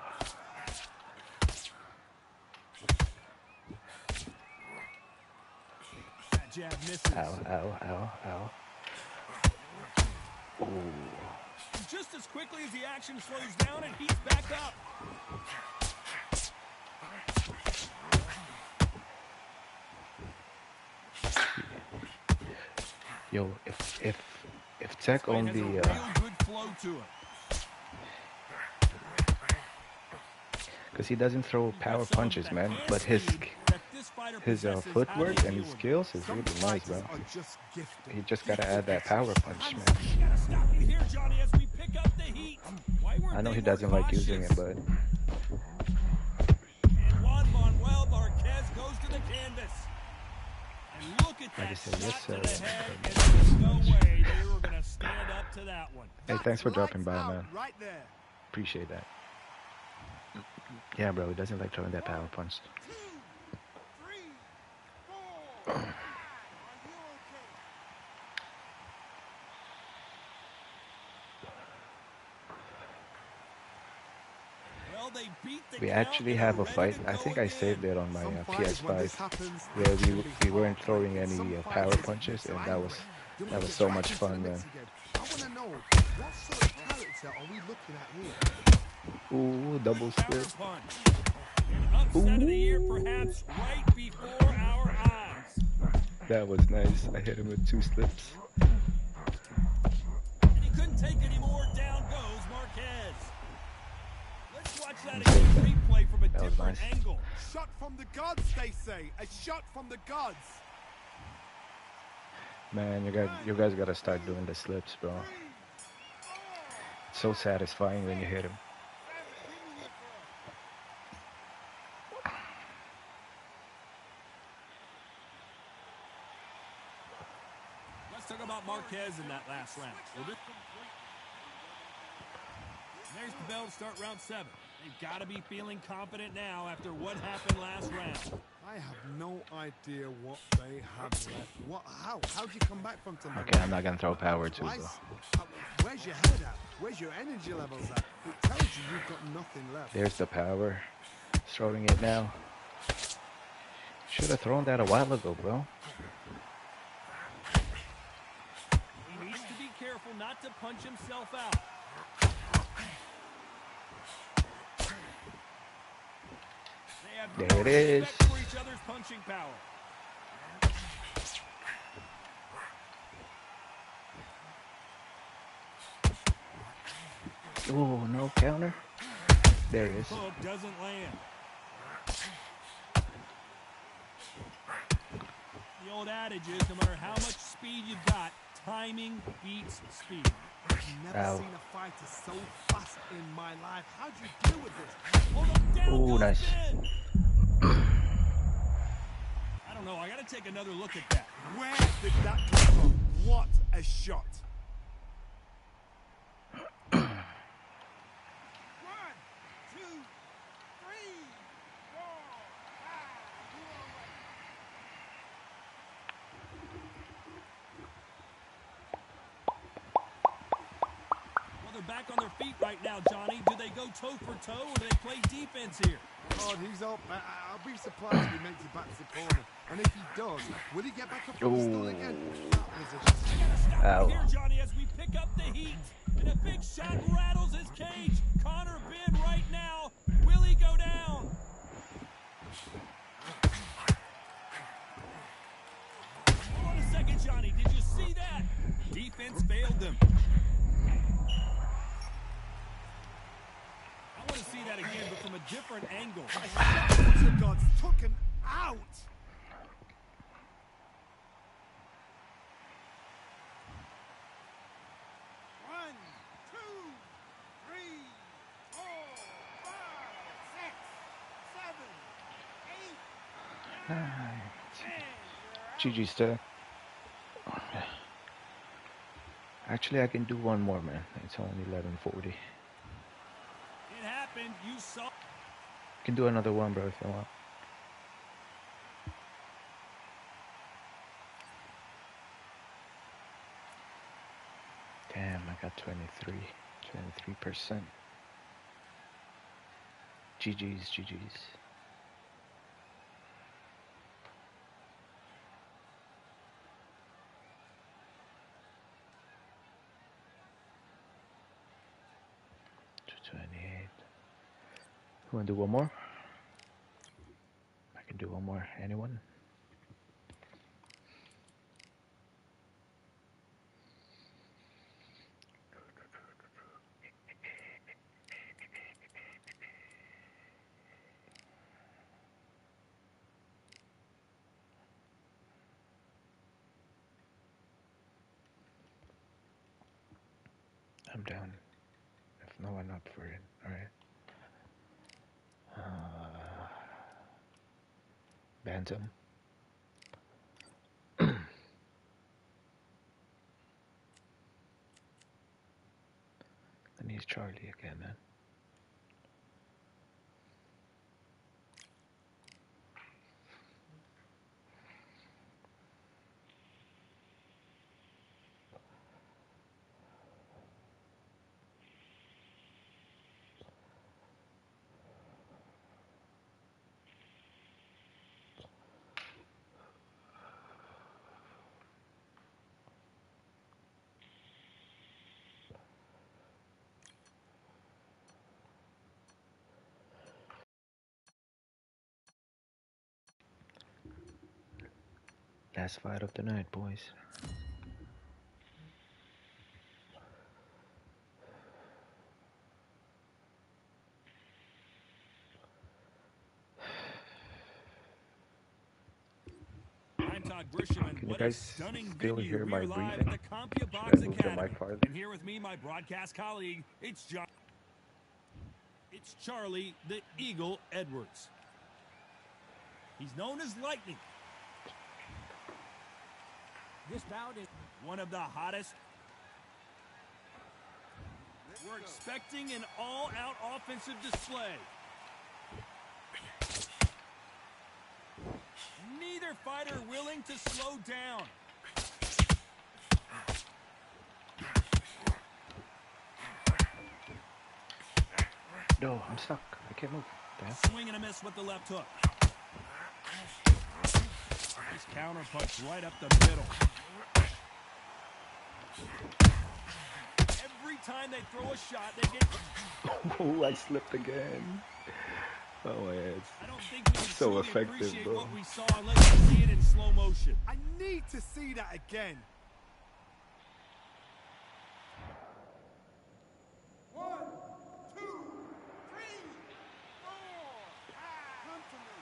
That jab misses. Ow! Ow! Ow! Ow! Ooh. Just as quickly as the action slows down and heats back up. Yo, if Tech Fight has a only real good flow to it. because he doesn't throw power punches, man. But his footwork and his skills is Some really nice, fighters bro. are just gifted. He just gotta add that power punch, man. You gotta stop you here, Johnny, as we pick up the heat. Why weren't I know they he more doesn't like using it, cautious? but And Juan Manuel Marquez goes to the canvas. And look at I that just said, shot yes, to sir. the head, and there's no way they were gonna stand up to that one. hey, thanks for dropping Lights by, out man. Right there. Appreciate that. Yeah, bro, he doesn't like throwing that power punch. 2, 3, 4. Are you okay? Well, they beat the We count actually and have are a ready fight. to I go think I again. saved it on my Some fighters, when this PS5, happens, where it's gonna we be weren't hard. throwing any Some power fighters punches, get and so that angry, was they wanna that was get so right much into the fun, mix man. again. I want to know, what sort of character are we looking at here? Ooh, double Counter split. punch. An upset of the year, perhaps right before our eyes. That was nice. I hit him with 2 slips. And he couldn't take any more. Down goes Marquez. Let's watch that again. Replay from a That was different nice. angle. Shot from the gods, they say. A shot from the gods. Man, you guys gotta start doing the slips, bro. It's so satisfying when you hit him. Let's talk about Marquez in that last round. There's the bell to start round 7. They've got to be feeling confident now after what happened last round. I have no idea what they have left. How'd you come back from tomorrow? Okay, I'm not gonna throw power too, bro. Where's your head at? Where's your energy levels at? It tells you you've got nothing left. There's the power. Throwing it now. Should have thrown that a while ago, bro. He needs to be careful not to punch himself out. They have There it is. respect for each other's punching power. Oh, no counter. There it is. Hook doesn't land. The old adage is, no matter how much speed you've got, timing beats speed. I've never Ow. seen a fighter so fast in my life. How'd you deal with this? Hold up, down Ooh, goes nice. Ben. I don't know. I got to take another look at that. Where did that come from? What a shot. Well, they're back on their feet right now, Johnny. Do they go toe for toe or do they play defense here? God, he's up. I'll be surprised if he makes it back to the corner. And if he does, will he get back up from the stool again? That position. I gotta stop Ow. right here, Johnny, as we pick up the heat. And a big shot rattles his cage. Connor Ben right now. Will he go down? Hold on a second, Johnny. Did you see that? Defense failed them. I want to see that again, but from a different angle. The gods took him out. One, two, three, 4, 5, 6, 7, 8, 9, 10. GG still. Actually, I can do one more, man. It's only 11:40. It happened. You saw. Can do another one, bro, if you want. Damn, I got 23%. GG's. To 28. You wanna do one more? I can do one more. Anyone? I'm down. If no one up for it, alright. Bantam. And he's Charlie again, man. Last fight of the night, boys. I'm Todd Brishaman. Can you What a guys stunning still venue. hear We my are live breathing? at the Compia Should Box I move the Academy. mic farther? And here with me, my broadcast colleague, it's Charlie, the Eagle Edwards. He's known as Lightning. This bout is One of the hottest. We're expecting an all-out offensive display. Neither fighter willing to slow down. No, I'm stuck. I can't move. Damn. Swing and a miss with the left hook. Nice counter punch right up the middle. Every time they throw a shot, they get... Oh, I slipped again. Oh my God. I don't think we can So truly effective, appreciate bro. what we saw unless you see it in slow motion. I need to see that again. 1, 2, 3, 4. Come to me.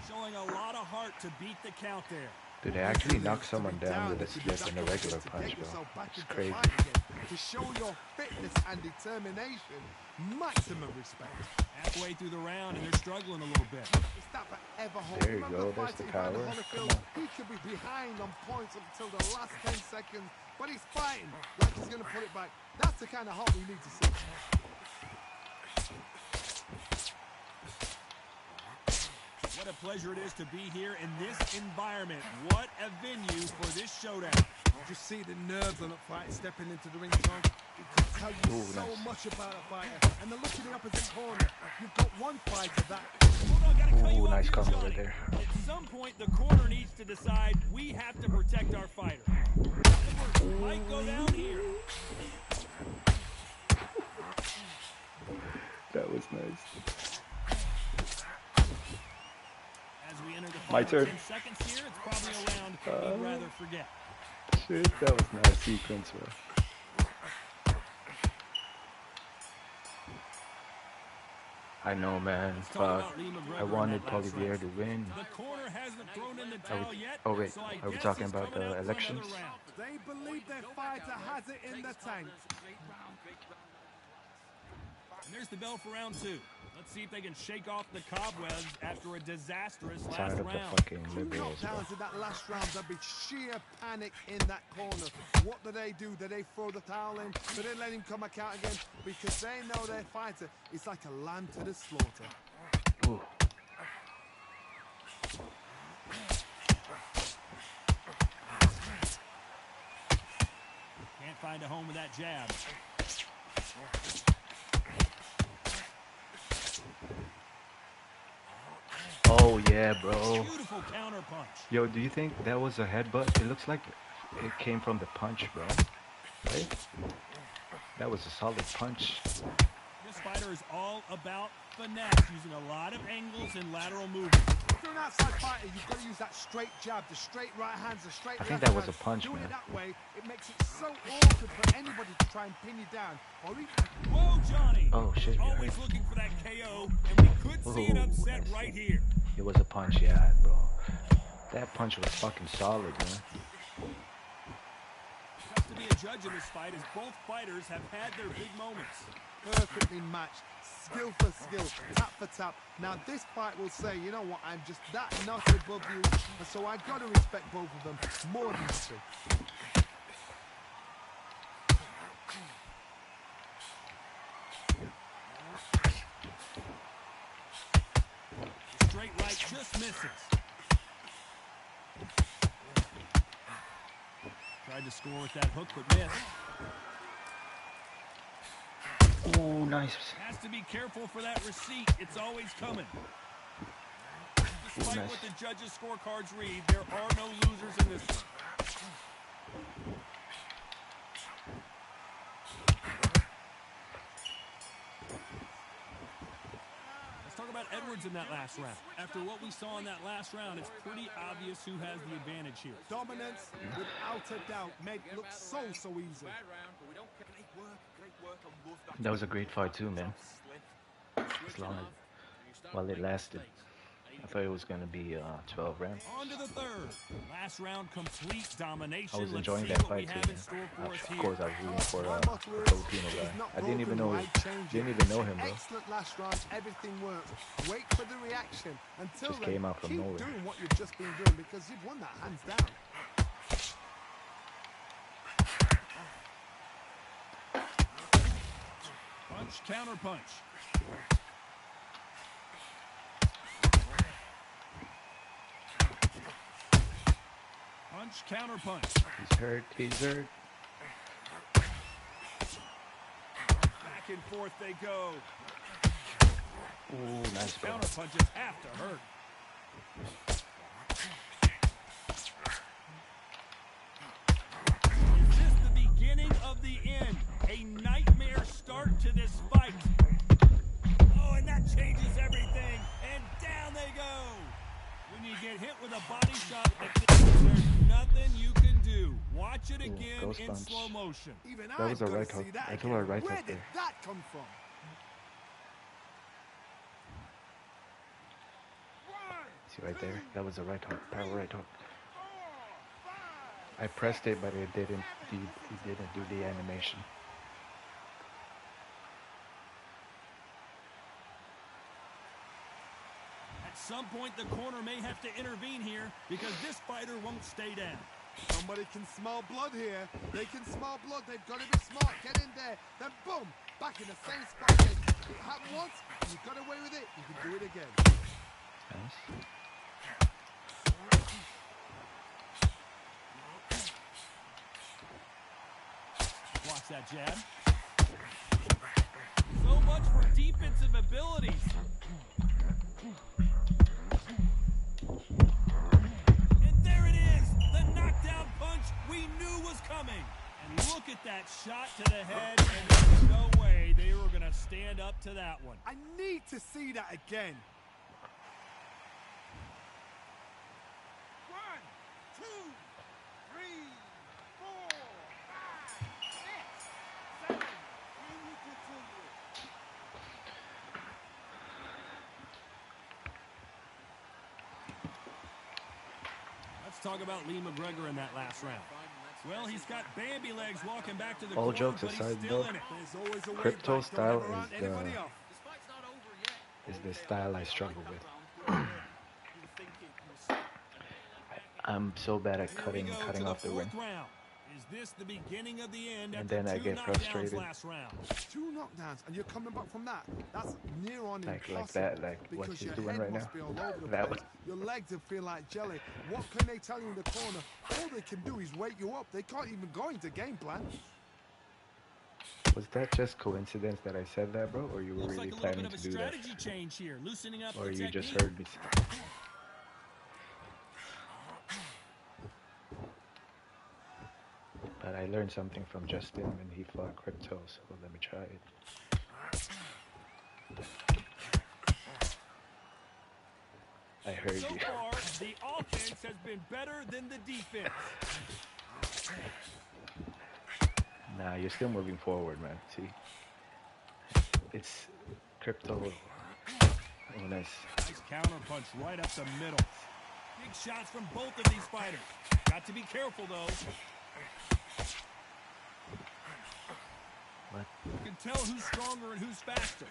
Showing a lot of heart to beat the count there. Dude, they actually knocked someone down with a split and a regular punch, bro. It's crazy. To show your fitness and determination, maximum respect. Halfway through the round and they're struggling a little bit. Is that forever hold? There you Remember go, the there's fight the he ran power. Holyfield? Come He could be behind on points until the last 10 seconds, but he's fighting like he's going to put it back. That's the kind of heart we need to see. What a pleasure it is to be here in this environment. What a venue for this showdown. Just see the nerves on that fight stepping into the ring, Tom. It can tell you Ooh, so nice. much about a fighter. And the look in the opposite corner, you've got one fighter that... Hold on, gotta cut you Ooh, off nice here, combo Johnny. right there. At some point, the corner needs to decide we have to protect our fighter. Edwards might go down here. That was nice. As we enter the My final turn. 10 seconds here, it's probably a round we'd rather forget. Shit, that was nice sequence, bro. I know, man. Let's talk Fuck. about Lee McGregor I in wanted that last Polivier round. to win. The corner hasn't thrown in the Are towel we- yet. oh, wait. So I Are we guess talking he's about coming the out for elections? another round. They believe their fighter has it in the tank. And there's the bell for round two. Let's see if they can shake off the cobwebs after a disastrous last Tired of the round. fucking Two liberals, bro. knockdowns in that last round, there'd be sheer panic in that corner. What do? Do they throw the towel in? Do they let him come back out again? Because they know their fighter is like a lamb to the slaughter. Ooh. Can't find a home with that jab. Oh, yeah, bro. Beautiful counter punch. Yo, do you think that was a headbutt? It looks like it came from the punch, bro. Right? That was a solid punch. This fighter is all about finesse, using a lot of angles and lateral movement. If you're an outside fighter, you've got to use that straight jab, the straight right hands, the straight I think left that was hand. a punch, Doing man. it that way, it makes it so awkward for anybody to try and pin you down. Or even Whoa, Johnny. Oh, shit, you're Always right. looking for that KO, and we could see an Ooh, upset nice. right here. It was a punch, yeah, bro. That punch was fucking solid, man. Tough to be a judge in this fight, as both fighters have had their big moments. perfectly matched, skill for skill, tap for tap. Now this fight will say, you know what, I'm just that notch above you, and so I got to respect both of them more than you two. Straight right just misses. Tried to score with that hook, but missed. Oh, nice. Has to be careful for that receipt. It's always coming. Despite nice. what the judges' scorecards read, there are no losers in this one. forwards in that last round. After what we saw in that last round, it's pretty obvious who has the advantage here. Dominance, without a doubt, made it look so easy. Bad round, but we don't care. Great work. I love that. That was a great fight too, man. As Switch long it as off, and you start while it making lasted. mistakes. I thought it was gonna be 12 rounds. On to the third. Last round, complete domination. I was Let's enjoying see that what we fight too, have in man. store for us Of here. course, I was rooting for My the motto is, Filipino if guy. it's not I didn't even broken, know. why change Didn't it? even know him, bro. Excellent last round, everything worked. Wait for the reaction. Until Just then, came out from keep nowhere. doing what you've just been doing because you've won that hands down. Punch, counter punch. Punch, counter punch. He's hurt. He's hurt. Back and forth they go. Ooh, nice, bro. Counter punches have to hurt. Is this the beginning of the end? A nightmare start to this fight. Oh, and that changes everything. And down they go. When you get hit with a body shot like this, there's nothing you can do. Watch it again ghost in punch. slow motion. Even That was I've a got right to hook. see that I threw a again. right Where hook did there. that come from? See right there? That was a right hook. Power right hook. I pressed it, but it didn't. He didn't do the animation. At some point, the corner may have to intervene here because this fighter won't stay down. Somebody can smell blood here. They can smell blood. They've got to be smart. Get in there. Then boom, back in the same spot again. It happened once. You got away with it. You can do it again. Nice. Watch that jab. So much for defensive abilities. And there it is, the knockdown punch we knew was coming. And look at that shot to the head, and there's no way they were going to stand up to that one. I need to see that again. 1, 2, 3, 4, 5, 6, 7. Can you continue? Let's talk about Lee McGregor in that last round. Well, he's got Bambi legs walking back to the All corner, jokes but he's aside, still though, in it. There's always a way Crypto back. Don't style ever round is anybody the- off. This fight's not over yet. Is the style I struggle with. You were thinking, you were saying, I'm so bad at Here we cutting go to off the ring. fourth round. Is this the beginning of the end And after then I two get knockdowns frustrated. last round? 2 knockdowns, and you're coming back from that. That's near on Like impossible. that, like what because he's your doing head right must now. be all over the That place. Your legs will feel like jelly. What can they tell you in the corner? All they can do is wake you up. They can't even go into game plan. Was that just coincidence that I said that, bro? Or you were Looks really like a little planning bit of a to do that? strategy change here, loosening up Or the you just technique. heard me say it? But I learned something from Justin when he fought Crypto, so let me try it. I heard So you. far, the offense has been better than the defense. Nah, you're still moving forward, man. See? It's Crypto. Oh, nice. Nice counter punch right up the middle. Big shots from both of these fighters. Got to be careful, though. What? You can tell who's stronger and who's faster.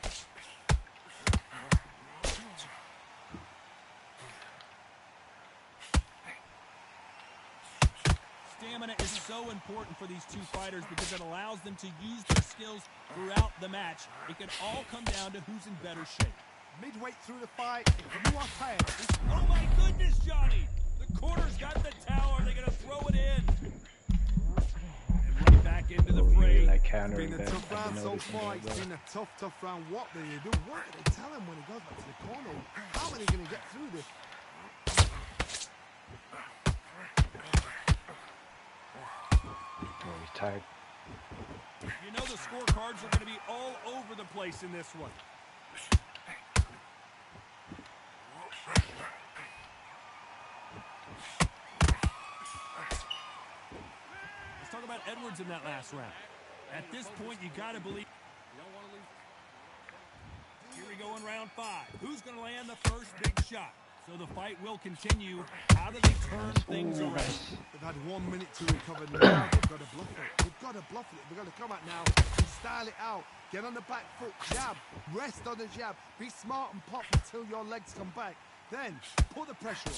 Stamina is so important for these two fighters because it allows them to use their skills throughout the match. It can all come down to who's in better shape. Midway through the fight, if you are tired, Oh my goodness, Johnny! The corner's got the tower. They're going to throw it in. And right back into the Oh, you fray. really like it's countering been a that. tough I've round been so noticing far. that, It's bro. been a tough round. What do they do? What do they tell him when he goes back to the corner? How are they going to get through this? Oh, he's tired. You know the scorecards are going to be all over the place in this one. talk about Edwards in that last round. At this point, you got to believe. You don't want to lose. Here we go in round 5. Who's going to land the first big shot? So the fight will continue. How do they turn things Ooh, around? nice. They've had 1 minute to recover. Now they've got to bluff it. They've got to bluff it. They've got to come out now and style it out. Get on the back foot, jab. Rest on the jab. Be smart and pop until your legs come back. Then put the pressure on.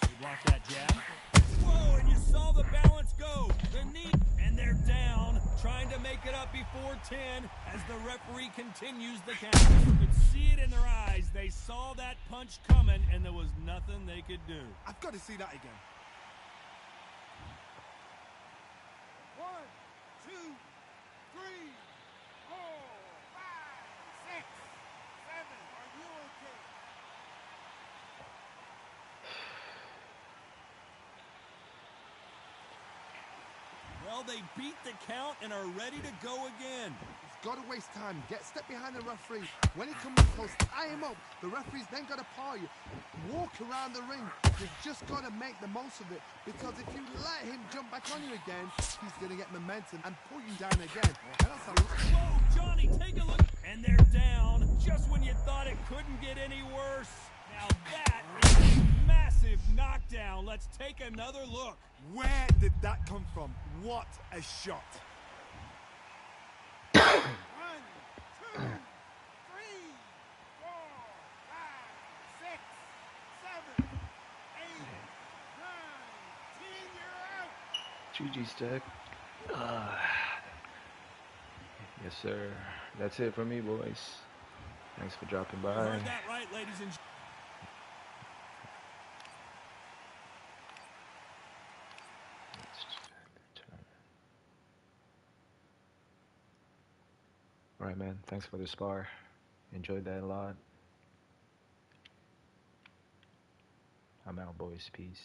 You block that jab. Whoa, and you saw the balance go. The knee, and they're down, trying to make it up before 10 as the referee continues the count. You could see it in their eyes. They saw that punch coming, and there was nothing they could do. I've got to see that again. 1, 2, 3, 4, 5, 6, 7. Are you okay? Well, they beat the count and are ready to go again. He's got to waste time. Step behind the referee. When he comes close, tie him up. The referee's then got to paw you. Walk around the ring. You've just got to make the most of it. Because if you let him jump back on you again, he's going to get momentum and pull you down again. And that's a Whoa, Johnny, take a look. And they're down just when you thought it couldn't get any worse. Now that is a massive knockdown. Let's take another look. Where did that come from? What a shot. 1, 2, 3, 4, 5, 6, 7, 8, 9, 10. You're out. GG stack. Yes, sir. That's it for me, boys. Thanks for dropping You by. heard that right, ladies and gentlemen. Alright, man. Thanks for the spar. Enjoyed that a lot. I'm out, boys. Peace.